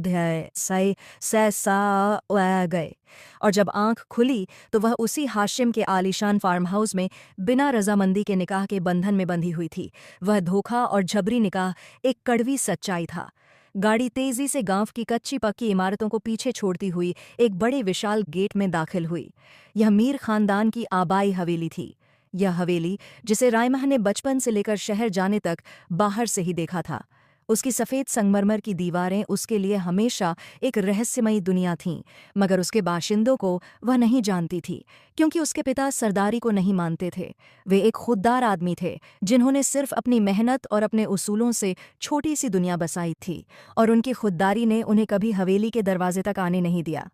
गए, और जब आंख खुली तो वह उसी हाशिम के आलीशान फार्म हाउस में बिना रजामंदी के निकाह के बंधन में बंधी हुई थी। वह धोखा और झबरी निकाह एक कड़वी सच्चाई था। गाड़ी तेजी से गांव की कच्ची पक्की इमारतों को पीछे छोड़ती हुई एक बड़े विशाल गेट में दाखिल हुई। यह मीर खानदान की आबाई हवेली थी। यह हवेली, जिसे रायमा ने बचपन से लेकर शहर जाने तक बाहर से ही देखा था। उसकी सफ़ेद संगमरमर की दीवारें उसके लिए हमेशा एक रहस्यमयी दुनिया थीं, मगर उसके बाशिंदों को वह नहीं जानती थी, क्योंकि उसके पिता सरदारी को नहीं मानते थे। वे एक खुददार आदमी थे, जिन्होंने सिर्फ अपनी मेहनत और अपने उसूलों से छोटी सी दुनिया बसाई थी, और उनकी खुददारी ने उन्हें कभी हवेली के दरवाजे तक आने नहीं दिया।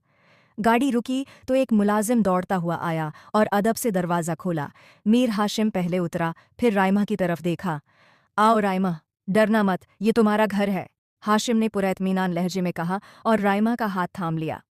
गाड़ी रुकी तो एक मुलाजिम दौड़ता हुआ आया और अदब से दरवाज़ा खोला। मीर हाशिम पहले उतरा, फिर रायमा की तरफ देखा। आओ रायमा, डरना मत, ये तुम्हारा घर है, हाशिम ने पुरइत्मीनान लहजे में कहा और रायमा का हाथ थाम लिया।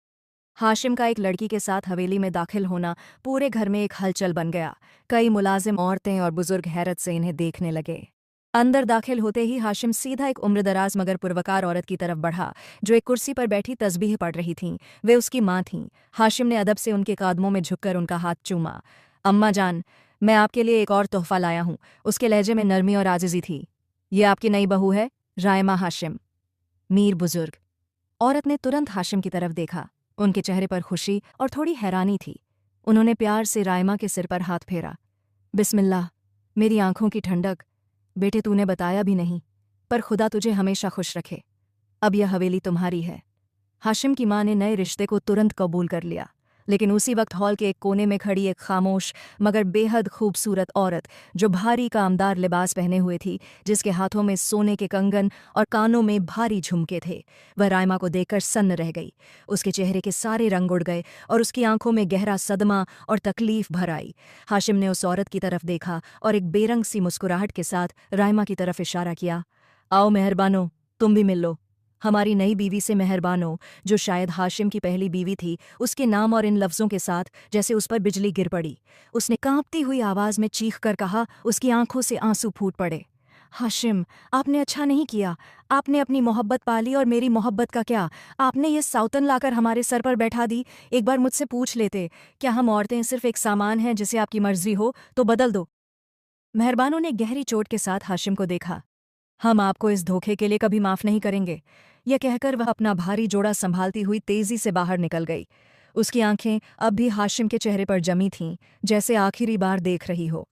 हाशिम का एक लड़की के साथ हवेली में दाखिल होना पूरे घर में एक हलचल बन गया। कई मुलाजिम औरतें और बुजुर्ग हैरत से इन्हें देखने लगे। अंदर दाखिल होते ही हाशिम सीधा एक उम्रदराज मगर पुरवकार औरत की तरफ बढ़ा, जो एक कुर्सी पर बैठी तस्बीह पढ़ रही थीं। वे उसकी माँ थीं। हाशिम ने अदब से उनके कदमों में झुककर उनका हाथ चूमा। अम्मा जान, मैं आपके लिए एक और तोहफा लाया हूँ। उसके लहजे में नरमी और आजिज़ी थी। ये आपकी नई बहू है, रायमा हाशिम। मीर बुजुर्ग। औरत ने तुरंत हाशिम की तरफ देखा। उनके चेहरे पर खुशी और थोड़ी हैरानी थी। उन्होंने प्यार से रायमा के सिर पर हाथ फेरा। बिस्मिल्लाह, मेरी आंखों की ठंडक। बेटे, तूने बताया भी नहीं, पर खुदा तुझे हमेशा खुश रखे। अब यह हवेली तुम्हारी है। हाशिम की माँ ने नए रिश्ते को तुरंत कबूल कर लिया, लेकिन उसी वक्त हॉल के एक कोने में खड़ी एक खामोश मगर बेहद खूबसूरत औरत, जो भारी कामदार लिबास पहने हुए थी, जिसके हाथों में सोने के कंगन और कानों में भारी झुमके थे, वह रायमा को देखकर सन्न रह गई। उसके चेहरे के सारे रंग उड़ गए और उसकी आंखों में गहरा सदमा और तकलीफ भर आई। हाशिम ने उस औरत की तरफ देखा और एक बेरंग सी मुस्कुराहट के साथ रायमा की तरफ इशारा किया। आओ मेहरबानो, तुम भी मिल लो। हमारी नई बीवी से मेहरबानो, जो शायद हाशिम की पहली बीवी थी, उसके नाम और इन लफ्ज़ों के साथ जैसे उस पर बिजली गिर पड़ी। उसने कांपती हुई आवाज़ में चीख कर कहा, उसकी आंखों से आंसू फूट पड़े। हाशिम, आपने अच्छा नहीं किया। आपने अपनी मोहब्बत पाली और मेरी मोहब्बत का क्या? आपने ये सौतन लाकर हमारे सर पर बैठा दी। एक बार मुझसे पूछ लेते, क्या हम औरतें सिर्फ एक सामान हैं जिसे आपकी मर्जी हो तो बदल दो? मेहरबानों ने गहरी चोट के साथ हाशिम को देखा। हम आपको इस धोखे के लिए कभी माफ़ नहीं करेंगे। यह कहकर वह अपना भारी जोड़ा संभालती हुई तेजी से बाहर निकल गई। उसकी आंखें अब भी हाशिम के चेहरे पर जमी थीं, जैसे आखिरी बार देख रही हो।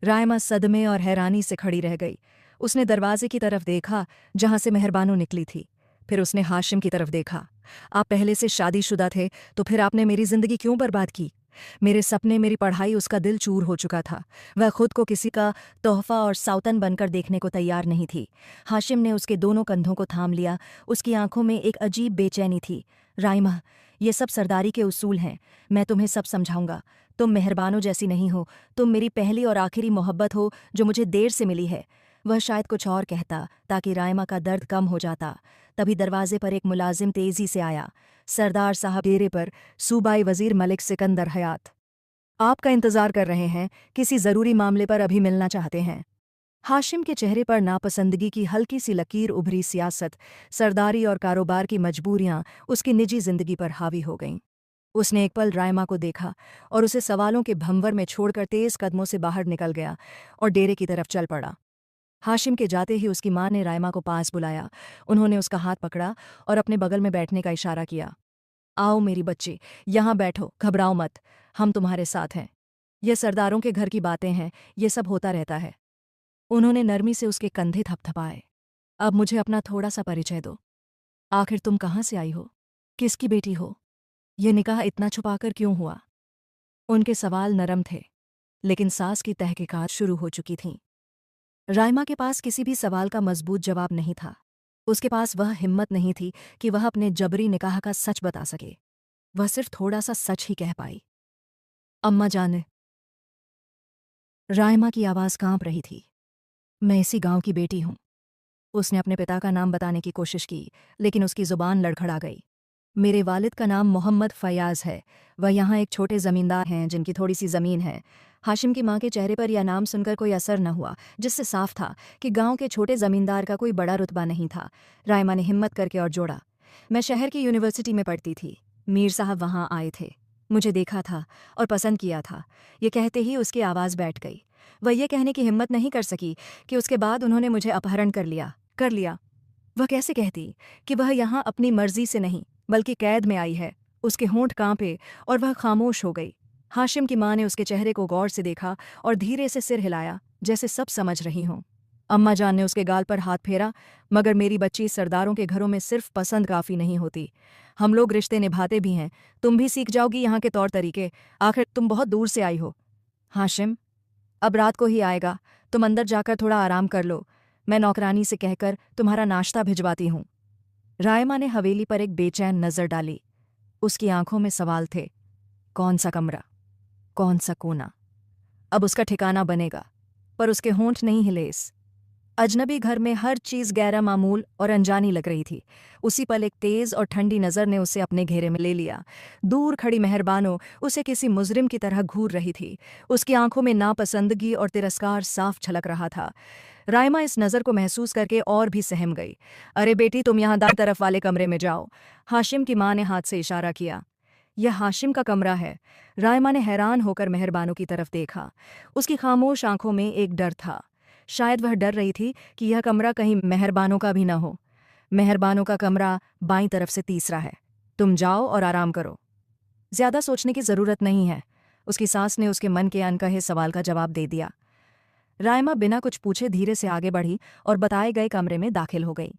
रायमा सदमे और हैरानी से खड़ी रह गई। उसने दरवाजे की तरफ देखा, जहां से मेहरबानो निकली थी। फिर उसने हाशिम की तरफ देखा। आप पहले से शादीशुदा थे, तो फिर आपने मेरी जिंदगी क्यों बर्बाद की? मेरे सपने, मेरी पढ़ाई, उसका दिल चूर हो चुका था। वह खुद को किसी का तोहफा और सौतन बनकर देखने को तैयार नहीं थी। हाशिम ने उसके दोनों कंधों को थाम लिया। उसकी आंखों में एक अजीब बेचैनी थी। रायमा, ये सब सरदारी के उसूल हैं। मैं तुम्हें सब समझाऊंगा। तुम मेहरबानों जैसी नहीं हो। तुम मेरी पहली और आखिरी मोहब्बत हो, जो मुझे देर से मिली है। वह शायद कुछ और कहता, ताकि रायमा का दर्द कम हो जाता। तभी दरवाजे पर एक मुलाजिम तेजी से आया। सरदार साहब डेरे पर सूबाई वजीर मलिक सिकंदर हयात आपका इंतजार कर रहे हैं। किसी जरूरी मामले पर अभी मिलना चाहते हैं। हाशिम के चेहरे पर नापसंदगी की हल्की सी लकीर उभरी। सियासत, सरदारी और कारोबार की मजबूरियां उसकी निजी जिंदगी पर हावी हो गईं। उसने एक पल रायमा को देखा और उसे सवालों के भंवर में छोड़कर तेज कदमों से बाहर निकल गया और डेरे की तरफ चल पड़ा। हाशिम के जाते ही उसकी माँ ने रायमा को पास बुलाया। उन्होंने उसका हाथ पकड़ा और अपने बगल में बैठने का इशारा किया। आओ मेरी बच्ची, यहाँ बैठो, घबराओ मत, हम तुम्हारे साथ हैं। ये सरदारों के घर की बातें हैं, ये सब होता रहता है। उन्होंने नरमी से उसके कंधे थपथपाए। अब मुझे अपना थोड़ा सा परिचय दो। आखिर तुम कहाँ से आई हो? किसकी बेटी हो? ये निकाह इतना छुपाकर क्यों हुआ? उनके सवाल नरम थे, लेकिन सास की तहकीकात शुरू हो चुकी थीं। रायमा के पास किसी भी सवाल का मजबूत जवाब नहीं था। उसके पास वह हिम्मत नहीं थी कि वह अपने जबरी निकाह का सच बता सके। वह सिर्फ थोड़ा सा सच ही कह पाई। अम्मा जान, रायमा की आवाज़ कांप रही थी। मैं इसी गांव की बेटी हूं। उसने अपने पिता का नाम बताने की कोशिश की, लेकिन उसकी जुबान लड़खड़ा गई। मेरे वालिद का नाम मोहम्मद फयाज है। वह यहाँ एक छोटे ज़मींदार हैं, जिनकी थोड़ी सी ज़मीन है। हाशिम की माँ के चेहरे पर यह नाम सुनकर कोई असर न हुआ, जिससे साफ था कि गांव के छोटे ज़मींदार का कोई बड़ा रुतबा नहीं था। रायमा ने हिम्मत करके और जोड़ा, मैं शहर की यूनिवर्सिटी में पढ़ती थी। मीर साहब वहाँ आए थे। मुझे देखा था और पसंद किया था। ये कहते ही उसकी आवाज़ बैठ गई। वह ये कहने की हिम्मत नहीं कर सकी कि उसके बाद उन्होंने मुझे अपहरण कर लिया। वह कैसे कहती कि वह यहाँ अपनी मर्जी से नहीं, बल्कि कैद में आई है? उसके होंठ कांपे और वह खामोश हो गई। हाशिम की माँ ने उसके चेहरे को गौर से देखा और धीरे से सिर हिलाया, जैसे सब समझ रही हों। अम्मा जान ने उसके गाल पर हाथ फेरा, मगर मेरी बच्ची, सरदारों के घरों में सिर्फ पसंद काफ़ी नहीं होती, हम लोग रिश्ते निभाते भी हैं। तुम भी सीख जाओगी यहाँ के तौर तरीके, आखिर तुम बहुत दूर से आई हो। हाशिम, अब रात को ही आएगा, तुम अंदर जाकर थोड़ा आराम कर लो, मैं नौकरानी से कहकर तुम्हारा नाश्ता भिजवाती हूँ। रायमा ने हवेली पर एक बेचैन नज़र डाली। उसकी आंखों में सवाल थे। कौन सा कमरा, कौन सा कोना, अब उसका ठिकाना बनेगा। पर उसके होंठ नहीं हिले। इस अजनबी घर में हर चीज़ गैर मामूल और अनजानी लग रही थी। उसी पल एक तेज़ और ठंडी नज़र ने उसे अपने घेरे में ले लिया। दूर खड़ी मेहरबानो उसे किसी मुजरिम की तरह घूर रही थी। उसकी आंखों में नापसंदगी और तिरस्कार साफ झलक रहा था। रायमा इस नज़र को महसूस करके और भी सहम गई। अरे बेटी, तुम यहाँ दाएं तरफ वाले कमरे में जाओ। हाशिम की माँ ने हाथ से इशारा किया। यह हाशिम का कमरा है। रायमा ने हैरान होकर मेहरबानो की तरफ देखा। उसकी खामोश आंखों में एक डर था। शायद वह डर रही थी कि यह कमरा कहीं मेहरबानों का भी न हो। मेहरबानों का कमरा बाईं तरफ से तीसरा है। तुम जाओ और आराम करो, ज्यादा सोचने की जरूरत नहीं है। उसकी सास ने उसके मन के अनकहे सवाल का जवाब दे दिया। रायमा बिना कुछ पूछे धीरे से आगे बढ़ी और बताए गए कमरे में दाखिल हो गई।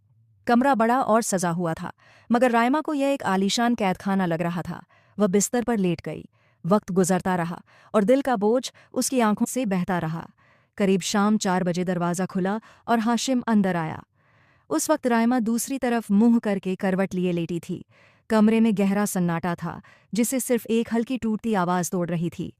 कमरा बड़ा और सजा हुआ था, मगर रायमा को यह एक आलीशान कैदखाना लग रहा था। वह बिस्तर पर लेट गई। वक्त गुजरता रहा और दिल का बोझ उसकी आंखों से बहता रहा। करीब शाम 4 बजे दरवाज़ा खुला और हाशिम अंदर आया। उस वक्त रायमा दूसरी तरफ मुंह करके करवट लिए लेटी थी। कमरे में गहरा सन्नाटा था, जिसे सिर्फ एक हल्की टूटती आवाज़ तोड़ रही थी।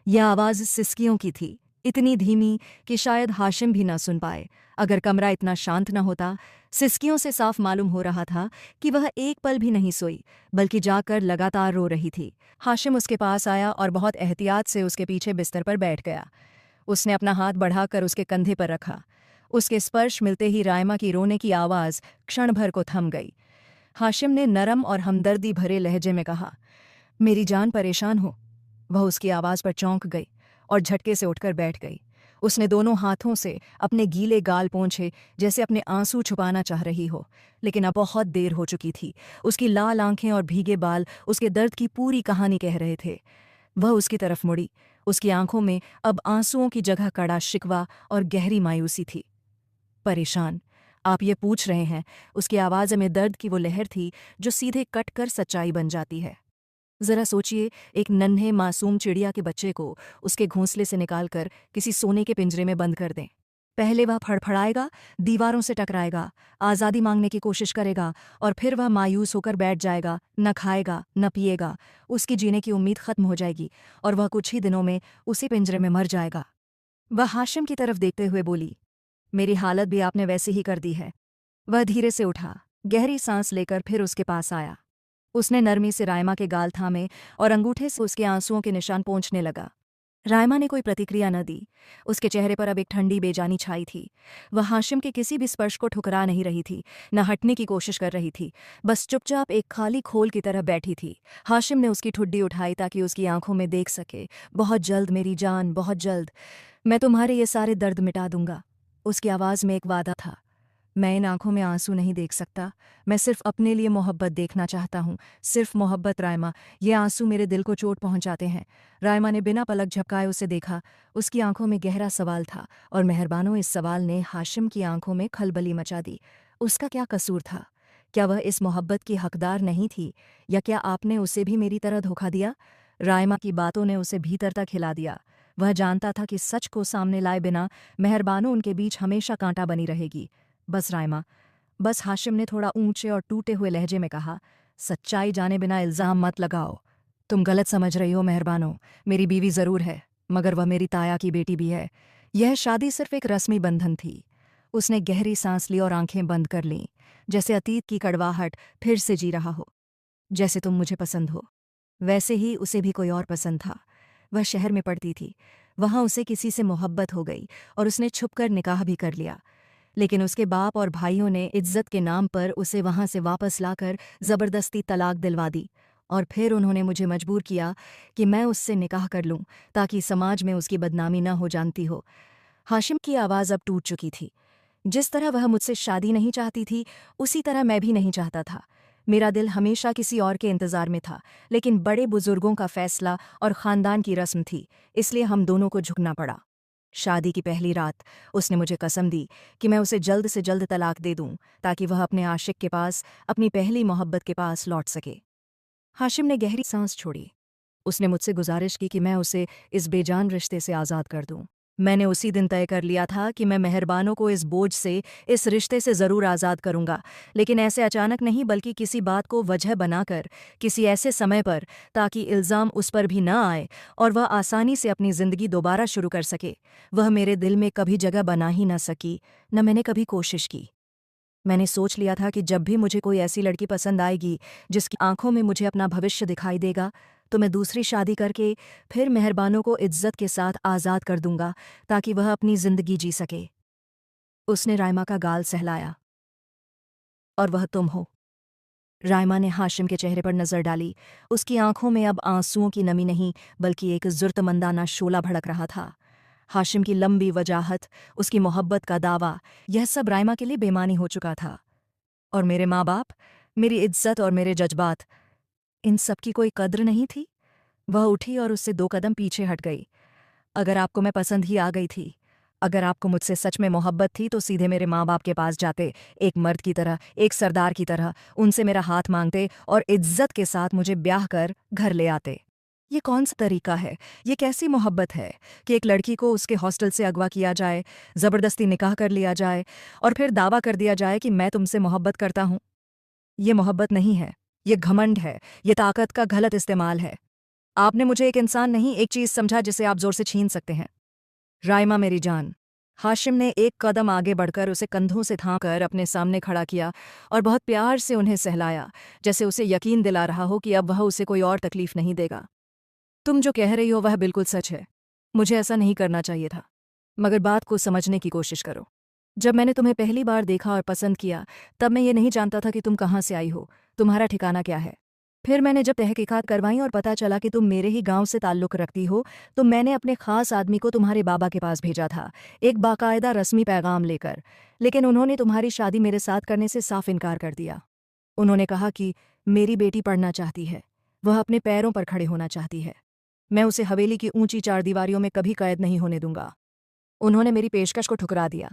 यह आवाज़ सिसकियों की थी, इतनी धीमी कि शायद हाशिम भी न सुन पाए। अगर कमरा इतना शांत न होता, सिसकियों से साफ मालूम हो रहा था कि वह एक पल भी नहीं सोई, बल्कि जाकर लगातार रो रही थी। हाशिम उसके पास आया और बहुत एहतियात से उसके पीछे बिस्तर पर बैठ गया। उसने अपना हाथ बढ़ाकर उसके कंधे पर रखा। उसके स्पर्श मिलते ही रायमा की रोने की आवाज़ क्षण भर को थम गई। हाशिम ने नरम और हमदर्दी भरे लहजे में कहा, मेरी जान परेशान हो। वह उसकी आवाज़ पर चौंक गई और झटके से उठकर बैठ गई। उसने दोनों हाथों से अपने गीले गाल पोंछे, जैसे अपने आंसू छुपाना चाह रही हो, लेकिन अब बहुत देर हो चुकी थी। उसकी लाल आंखें और भीगे बाल उसके दर्द की पूरी कहानी कह रहे थे। वह उसकी तरफ मुड़ी। उसकी आंखों में अब आंसुओं की जगह कड़ा शिकवा और गहरी मायूसी थी। परेशान, आप ये पूछ रहे हैं? उसकी आवाज़ में दर्द की वो लहर थी जो सीधे कट कर सच्चाई बन जाती है। जरा सोचिए, एक नन्हे मासूम चिड़िया के बच्चे को उसके घोंसले से निकालकर किसी सोने के पिंजरे में बंद कर दें। पहले वह फड़फड़ाएगा, दीवारों से टकराएगा, आज़ादी मांगने की कोशिश करेगा, और फिर वह मायूस होकर बैठ जाएगा, न खाएगा न पिएगा। उसकी जीने की उम्मीद खत्म हो जाएगी और वह कुछ ही दिनों में उसी पिंजरे में मर जाएगा। वह हाशिम की तरफ देखते हुए बोली, मेरी हालत भी आपने वैसी ही कर दी है। वह धीरे से उठा, गहरी सांस लेकर फिर उसके पास आया। उसने नरमी से रायमा के गाल थामे और अंगूठे से उसके आंसुओं के निशान पोंछने लगा। रायमा ने कोई प्रतिक्रिया न दी। उसके चेहरे पर अब एक ठंडी बेजानी छाई थी। वह हाशिम के किसी भी स्पर्श को ठुकरा नहीं रही थी, न हटने की कोशिश कर रही थी, बस चुपचाप एक खाली खोल की तरह बैठी थी। हाशिम ने उसकी ठुड्डी उठाई ताकि उसकी आंखों में देख सके। बहुत जल्द मेरी जान, बहुत जल्द मैं तुम्हारे ये सारे दर्द मिटा दूंगा। उसकी आवाज़ में एक वादा था। मैं इन आंखों में आंसू नहीं देख सकता, मैं सिर्फ अपने लिए मोहब्बत देखना चाहता हूँ, सिर्फ मोहब्बत। रायमा, ये आंसू मेरे दिल को चोट पहुँचाते हैं। रायमा ने बिना पलक झपकाए उसे देखा। उसकी आंखों में गहरा सवाल था, और मेहरबानो इस सवाल ने हाशिम की आंखों में खलबली मचा दी। उसका क्या कसूर था? क्या वह इस मोहब्बत की हकदार नहीं थी, या क्या आपने उसे भी मेरी तरह धोखा दिया? रायमा की बातों ने उसे भीतर तक हिला दिया। वह जानता था कि सच को सामने लाए बिना मेहरबानो उनके बीच हमेशा कांटा बनी रहेगी। बस रायमा, बस। हाशिम ने थोड़ा ऊंचे और टूटे हुए लहजे में कहा, सच्चाई जाने बिना इल्ज़ाम मत लगाओ। तुम गलत समझ रही हो मेहरबानो। मेरी बीवी ज़रूर है, मगर वह मेरी ताया की बेटी भी है। यह शादी सिर्फ एक रस्मी बंधन थी। उसने गहरी सांस ली और आंखें बंद कर लीं, जैसे अतीत की कड़वाहट फिर से जी रहा हो। जैसे तुम मुझे पसंद हो, वैसे ही उसे भी कोई और पसंद था। वह शहर में पढ़ती थी, वहाँ उसे किसी से मोहब्बत हो गई और उसने छुपकर निकाह भी कर लिया। लेकिन उसके बाप और भाइयों ने इज्जत के नाम पर उसे वहाँ से वापस लाकर ज़बरदस्ती तलाक दिलवा दी, और फिर उन्होंने मुझे मजबूर किया कि मैं उससे निकाह कर लूँ ताकि समाज में उसकी बदनामी न हो। जानती हो, हाशिम की आवाज़ अब टूट चुकी थी। जिस तरह वह मुझसे शादी नहीं चाहती थी, उसी तरह मैं भी नहीं चाहता था। मेरा दिल हमेशा किसी और के इंतजार में था, लेकिन बड़े बुजुर्गों का फैसला और खानदान की रस्म थी, इसलिए हम दोनों को झुकना पड़ा। शादी की पहली रात उसने मुझे कसम दी कि मैं उसे जल्द से जल्द तलाक दे दूं, ताकि वह अपने आशिक के पास, अपनी पहली मोहब्बत के पास लौट सके। हाशिम ने गहरी सांस छोड़ी। उसने मुझसे गुजारिश की कि मैं उसे इस बेजान रिश्ते से आज़ाद कर दूं। मैंने उसी दिन तय कर लिया था कि मैं मेहरबानों को इस बोझ से, इस रिश्ते से ज़रूर आज़ाद करूंगा, लेकिन ऐसे अचानक नहीं, बल्कि किसी बात को वजह बनाकर, किसी ऐसे समय पर, ताकि इल्ज़ाम उस पर भी न आए और वह आसानी से अपनी ज़िंदगी दोबारा शुरू कर सके। वह मेरे दिल में कभी जगह बना ही न सकी, न मैंने कभी कोशिश की। मैंने सोच लिया था कि जब भी मुझे कोई ऐसी लड़की पसंद आएगी जिसकी आंखों में मुझे अपना भविष्य दिखाई देगा, तो मैं दूसरी शादी करके फिर मेहरबानों को इज्जत के साथ आज़ाद कर दूंगा, ताकि वह अपनी जिंदगी जी सके। उसने राइमा का गाल सहलाया। और वह तुम हो। राइमा ने हाशिम के चेहरे पर नजर डाली। उसकी आंखों में अब आंसुओं की नमी नहीं, बल्कि एक जुर्तमंदाना शोला भड़क रहा था। हाशिम की लंबी वजाहत, उसकी मोहब्बत का दावा, यह सब राइमा के लिए बेमानी हो चुका था। और मेरे माँ बाप, मेरी इज्जत और मेरे जज्बात, इन सब की कोई कद्र नहीं थी। वह उठी और उससे 2 कदम पीछे हट गई। अगर आपको मैं पसंद ही आ गई थी, अगर आपको मुझसे सच में मोहब्बत थी, तो सीधे मेरे माँ बाप के पास जाते, एक मर्द की तरह, एक सरदार की तरह, उनसे मेरा हाथ मांगते और इज्जत के साथ मुझे ब्याह कर घर ले आते। ये कौन सा तरीका है? ये कैसी मोहब्बत है कि एक लड़की को उसके हॉस्टल से अगवा किया जाए, ज़बरदस्ती निकाह कर लिया जाए और फिर दावा कर दिया जाए कि मैं तुमसे मोहब्बत करता हूँ? ये मोहब्बत नहीं है, ये घमंड है, ये ताकत का गलत इस्तेमाल है। आपने मुझे एक इंसान नहीं, एक चीज़ समझा जिसे आप जोर से छीन सकते हैं। राइमा मेरी जान। हाशिम ने एक कदम आगे बढ़कर उसे कंधों से थामकर अपने सामने खड़ा किया और बहुत प्यार से उन्हें सहलाया, जैसे उसे यकीन दिला रहा हो कि अब वह उसे कोई और तकलीफ नहीं देगा। तुम जो कह रही हो वह बिल्कुल सच है। मुझे ऐसा नहीं करना चाहिए था, मगर बात को समझने की कोशिश करो। जब मैंने तुम्हें पहली बार देखा और पसंद किया, तब मैं ये नहीं जानता था कि तुम कहाँ से आई हो, तुम्हारा ठिकाना क्या है। फिर मैंने जब तहकीकात करवाई और पता चला कि तुम मेरे ही गांव से ताल्लुक़ रखती हो, तो मैंने अपने ख़ास आदमी को तुम्हारे बाबा के पास भेजा था, एक बाकायदा रस्मी पैगाम लेकर। लेकिन उन्होंने तुम्हारी शादी मेरे साथ करने से साफ इनकार कर दिया। उन्होंने कहा कि मेरी बेटी पढ़ना चाहती है, वह अपने पैरों पर खड़े होना चाहती है। मैं उसे हवेली की ऊंची चारदीवारियों में कभी कैद नहीं होने दूंगा। उन्होंने मेरी पेशकश को ठुकरा दिया।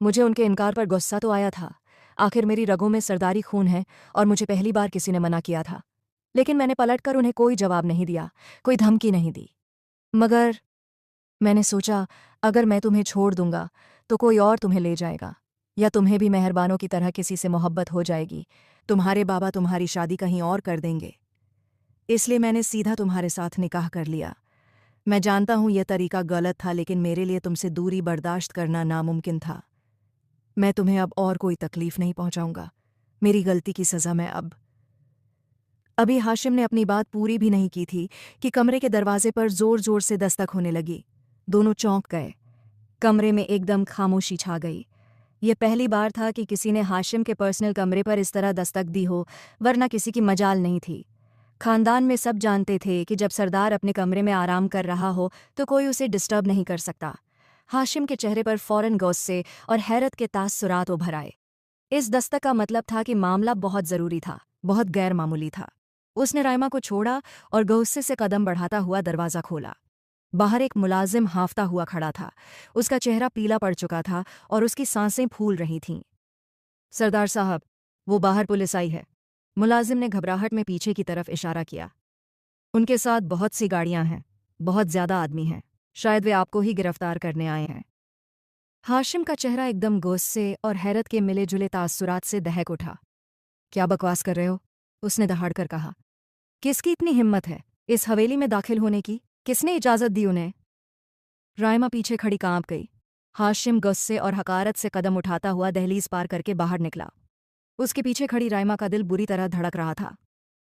मुझे उनके इनकार पर गुस्सा तो आया था। आखिर मेरी रगों में सरदारी खून है और मुझे पहली बार किसी ने मना किया था। लेकिन मैंने पलटकर उन्हें कोई जवाब नहीं दिया, कोई धमकी नहीं दी। मगर मैंने सोचा, अगर मैं तुम्हें छोड़ दूंगा तो कोई और तुम्हें ले जाएगा, या तुम्हें भी मेहरबानों की तरह किसी से मोहब्बत हो जाएगी। तुम्हारे बाबा तुम्हारी शादी कहीं और कर देंगे। इसलिए मैंने सीधा तुम्हारे साथ निकाह कर लिया। मैं जानता हूं यह तरीका गलत था, लेकिन मेरे लिए तुमसे दूरी बर्दाश्त करना नामुमकिन था। मैं तुम्हें अब और कोई तकलीफ नहीं पहुंचाऊंगा। मेरी गलती की सज़ा मैं अभी हाशिम ने अपनी बात पूरी भी नहीं की थी कि कमरे के दरवाजे पर जोर जोर से दस्तक होने लगी। दोनों चौंक गए। कमरे में एकदम खामोशी छा गई। यह पहली बार था कि किसी ने हाशिम के पर्सनल कमरे पर इस तरह दस्तक दी हो, वरना किसी की मजाल नहीं थी। खानदान में सब जानते थे कि जब सरदार अपने कमरे में आराम कर रहा हो तो कोई उसे डिस्टर्ब नहीं कर सकता। हाशिम के चेहरे पर फौरन गुस्से और हैरत के तासुरात उभर आए। इस दस्तक का मतलब था कि मामला बहुत ज़रूरी था, बहुत गैर मामूली था। उसने राइमा को छोड़ा और गुस्से से कदम बढ़ाता हुआ दरवाज़ा खोला। बाहर एक मुलाजिम हांफता हुआ खड़ा था। उसका चेहरा पीला पड़ चुका था और उसकी सांसें फूल रही थीं। सरदार साहब, वो बाहर पुलिस आई है। मुलाजिम ने घबराहट में पीछे की तरफ इशारा किया। उनके साथ बहुत सी गाड़ियां हैं, बहुत ज्यादा आदमी हैं। शायद वे आपको ही गिरफ्तार करने आए हैं। हाशिम का चेहरा एकदम गुस्से और हैरत के मिले जुले तासुरात से दहक उठा। क्या बकवास कर रहे हो? उसने दहाड़कर कहा। किसकी इतनी हिम्मत है इस हवेली में दाखिल होने की? किसने इजाजत दी उन्हें? राइमा पीछे खड़ी कांप गई। हाशिम गुस्से और हकारत से कदम उठाता हुआ दहलीज पार करके बाहर निकला। उसके पीछे खड़ी राइमा का दिल बुरी तरह धड़क रहा था।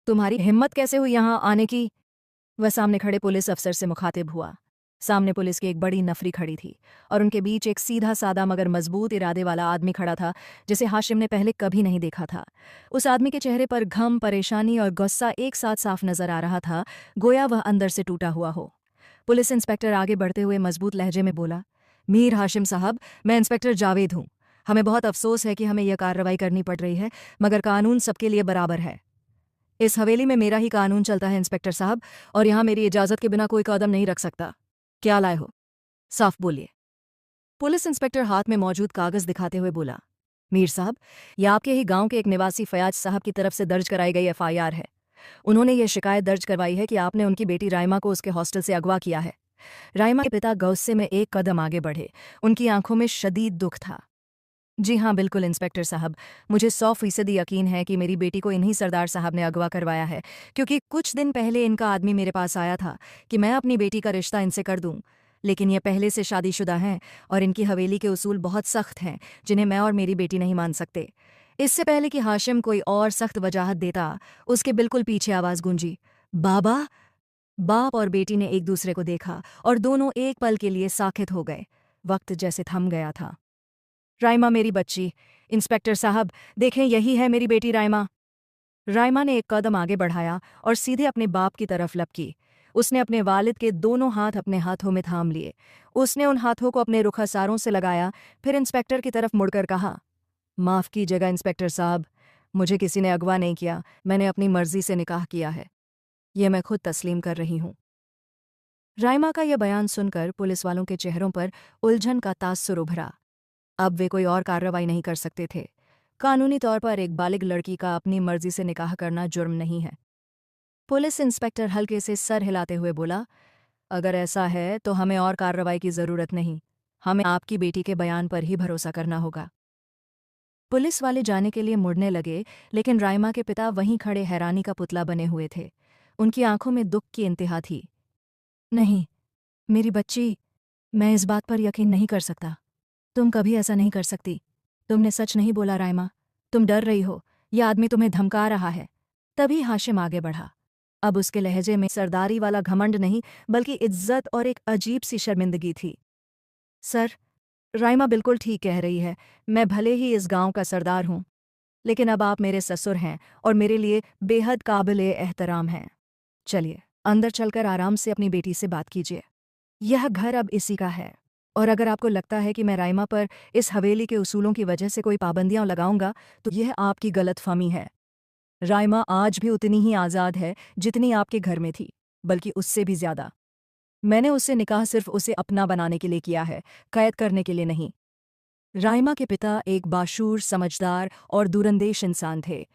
तुम्हारी हिम्मत कैसे हुई यहाँ आने की? वह सामने खड़े पुलिस अफसर से मुखातिब हुआ। सामने पुलिस की एक बड़ी नफरी खड़ी थी और उनके बीच एक सीधा सादा मगर मजबूत इरादे वाला आदमी खड़ा था, जिसे हाशिम ने पहले कभी नहीं देखा था। उस आदमी के चेहरे पर घम, परेशानी और गुस्सा एक साथ साफ नजर आ रहा था, गोया वह अंदर से टूटा हुआ हो। पुलिस इंस्पेक्टर आगे बढ़ते हुए मजबूत लहजे में बोला, मीर हाशिम साहब, मैं इंस्पेक्टर जावेद हूँ। हमें बहुत अफसोस है कि हमें यह कार्रवाई करनी पड़ रही है, मगर कानून सबके लिए बराबर है। इस हवेली में मेरा ही कानून चलता है इंस्पेक्टर साहब, और यहाँ मेरी इजाज़त के बिना कोई कदम नहीं रख सकता। क्या लाए हो? साफ बोलिए। पुलिस इंस्पेक्टर हाथ में मौजूद कागज दिखाते हुए बोला, मीर साहब, यह आपके ही गांव के एक निवासी फयाज साहब की तरफ से दर्ज कराई गई एफआईआर है। उन्होंने ये शिकायत दर्ज करवाई है कि आपने उनकी बेटी राइमा को उसके हॉस्टल से अगवा किया है। राइमा के पिता गुस्से में एक कदम आगे बढ़े। उनकी आंखों में शदीद दुख था। जी हाँ, बिल्कुल इंस्पेक्टर साहब, मुझे 100% यकीन है कि मेरी बेटी को इन्हीं सरदार साहब ने अगवा करवाया है, क्योंकि कुछ दिन पहले इनका आदमी मेरे पास आया था कि मैं अपनी बेटी का रिश्ता इनसे कर दूं। लेकिन ये पहले से शादीशुदा हैं और इनकी हवेली के उसूल बहुत सख्त हैं, जिन्हें मैं और मेरी बेटी नहीं मान सकते। इससे पहले कि हाशिम कोई और सख्त वजाहत देता, उसके बिल्कुल पीछे आवाज़ गूंजी, बाबा। बाप और बेटी ने एक दूसरे को देखा और दोनों एक पल के लिए साखित हो गए। वक्त जैसे थम गया था। राइमा मेरी बच्ची, इंस्पेक्टर साहब, देखें, यही है मेरी बेटी राइमा। राइमा ने एक कदम आगे बढ़ाया और सीधे अपने बाप की तरफ लपकी। उसने अपने वालिद के दोनों हाथ अपने हाथों में थाम लिए। उसने उन हाथों को अपने रुखसारों से लगाया, फिर इंस्पेक्टर की तरफ मुड़कर कहा, माफ़ कीजिएगा इंस्पेक्टर साहब, मुझे किसी ने अगवा नहीं किया, मैंने अपनी मर्जी से निकाह किया है। यह मैं खुद तस्लीम कर रही हूँ। राइमा का यह बयान सुनकर पुलिस वालों के चेहरों पर उलझन का तासुर उभरा। अब वे कोई और कार्रवाई नहीं कर सकते थे। कानूनी तौर पर एक बालिग लड़की का अपनी मर्जी से निकाह करना जुर्म नहीं है। पुलिस इंस्पेक्टर हल्के से सर हिलाते हुए बोला, अगर ऐसा है तो हमें और कार्रवाई की ज़रूरत नहीं, हमें आपकी बेटी के बयान पर ही भरोसा करना होगा। पुलिस वाले जाने के लिए मुड़ने लगे, लेकिन राइमा के पिता वहीं खड़े हैरानी का पुतला बने हुए थे। उनकी आंखों में दुख की इंतहा थी। नहीं, मेरी बच्ची, मैं इस बात पर यकीन नहीं कर सकता। तुम कभी ऐसा नहीं कर सकती। तुमने सच नहीं बोला राइमा, तुम डर रही हो, यह आदमी तुम्हें धमका रहा है। तभी हाशिम आगे बढ़ा। अब उसके लहजे में सरदारी वाला घमंड नहीं, बल्कि इज्जत और एक अजीब सी शर्मिंदगी थी। सर, राइमा बिल्कुल ठीक कह रही है, मैं भले ही इस गांव का सरदार हूं, लेकिन अब आप मेरे ससुर हैं और मेरे लिए बेहद काबिल एहतराम हैं। चलिए, अंदर चलकर आराम से अपनी बेटी से बात कीजिए। यह घर अब इसी का है, और अगर आपको लगता है कि मैं राइमा पर इस हवेली के उसूलों की वजह से कोई पाबंदियां लगाऊंगा, तो यह आपकी गलतफहमी है। राइमा आज भी उतनी ही आज़ाद है जितनी आपके घर में थी, बल्कि उससे भी ज्यादा। मैंने उससे निकाह सिर्फ उसे अपना बनाने के लिए किया है, कैद करने के लिए नहीं। राइमा के पिता एक बाशूर, समझदार और दूरंदेश इंसान थे।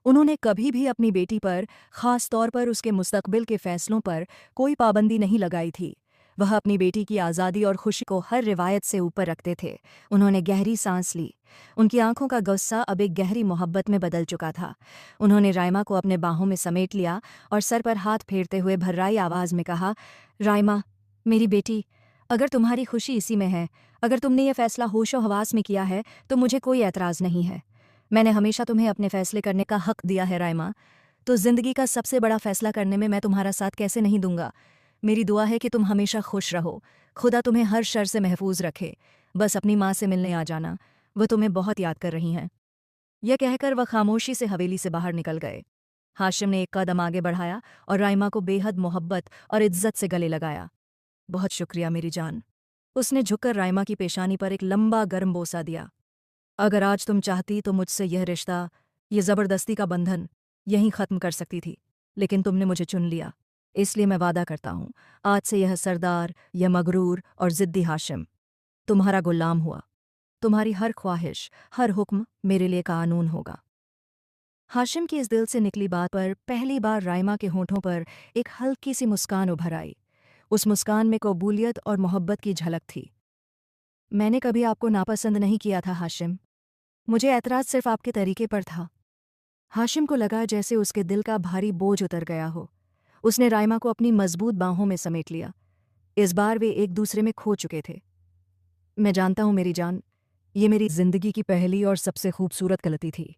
उन्होंने कभी भी अपनी बेटी पर, ख़ास तौर पर उसके मुस्तकबिल के फैसलों पर, कोई पाबंदी नहीं लगाई थी। वह अपनी बेटी की आज़ादी और खुशी को हर रिवायत से ऊपर रखते थे। उन्होंने गहरी सांस ली। उनकी आंखों का गुस्सा अब एक गहरी मोहब्बत में बदल चुका था। उन्होंने राइमा को अपने बाहों में समेट लिया और सर पर हाथ फेरते हुए भर्राई आवाज़ में कहा, राइमा, मेरी बेटी, अगर तुम्हारी खुशी इसी में है, अगर तुमने यह फैसला होशो हवास में किया है, तो मुझे कोई एतराज़ नहीं है। मैंने हमेशा तुम्हें अपने फैसले करने का हक दिया है राइमा, तो ज़िंदगी का सबसे बड़ा फैसला करने में मैं तुम्हारा साथ कैसे नहीं दूंगा। मेरी दुआ है कि तुम हमेशा खुश रहो, खुदा तुम्हें हर शर से महफूज रखे। बस अपनी माँ से मिलने आ जाना, वह तुम्हें बहुत याद कर रही हैं। यह कहकर वह खामोशी से हवेली से बाहर निकल गए। हाशिम ने एक कदम आगे बढ़ाया और राइमा को बेहद मोहब्बत और इज्जत से गले लगाया। बहुत शुक्रिया मेरी जान। उसने झुककर राइमा की पेशानी पर एक लंबा गर्म बोसा दिया। अगर आज तुम चाहती तो मुझसे यह रिश्ता, यह ज़बरदस्ती का बंधन, यहीं ख़त्म कर सकती थी, लेकिन तुमने मुझे चुन लिया। इसलिए मैं वादा करता हूँ, आज से यह सरदार, यह मगरूर और ज़िद्दी हाशिम तुम्हारा गुलाम हुआ। तुम्हारी हर ख्वाहिश, हर हुक्म मेरे लिए कानून होगा। हाशिम की इस दिल से निकली बात पर पहली बार राइमा के होठों पर एक हल्की सी मुस्कान उभर आई। उस मुस्कान में कबूलियत और मोहब्बत की झलक थी। मैंने कभी आपको नापसंद नहीं किया था हाशिम, मुझे ऐतराज़ सिर्फ आपके तरीके पर था। हाशिम को लगा जैसे उसके दिल का भारी बोझ उतर गया हो। उसने राइमा को अपनी मजबूत बाहों में समेट लिया। इस बार वे एक दूसरे में खो चुके थे। मैं जानता हूँ मेरी जान, ये मेरी जिंदगी की पहली और सबसे खूबसूरत गलती थी।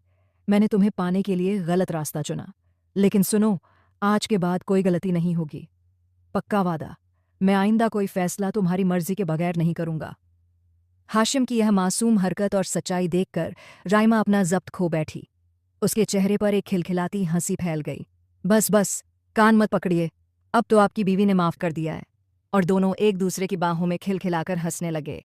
मैंने तुम्हें पाने के लिए गलत रास्ता चुना। लेकिन सुनो, आज के बाद कोई गलती नहीं होगी। पक्का वादा, मैं आइंदा कोई फैसला तुम्हारी मर्जी के बगैर नहीं करूँगा। हाशिम की यह मासूम हरकत और सच्चाई देखकर राइमा अपना ज़ब्त खो बैठी। उसके चेहरे पर एक खिलखिलाती हंसी फैल गई। बस बस, कान मत पकड़िए, अब तो आपकी बीवी ने माफ़ कर दिया है। और दोनों एक दूसरे की बाहों में खिलखिलाकर हंसने लगे।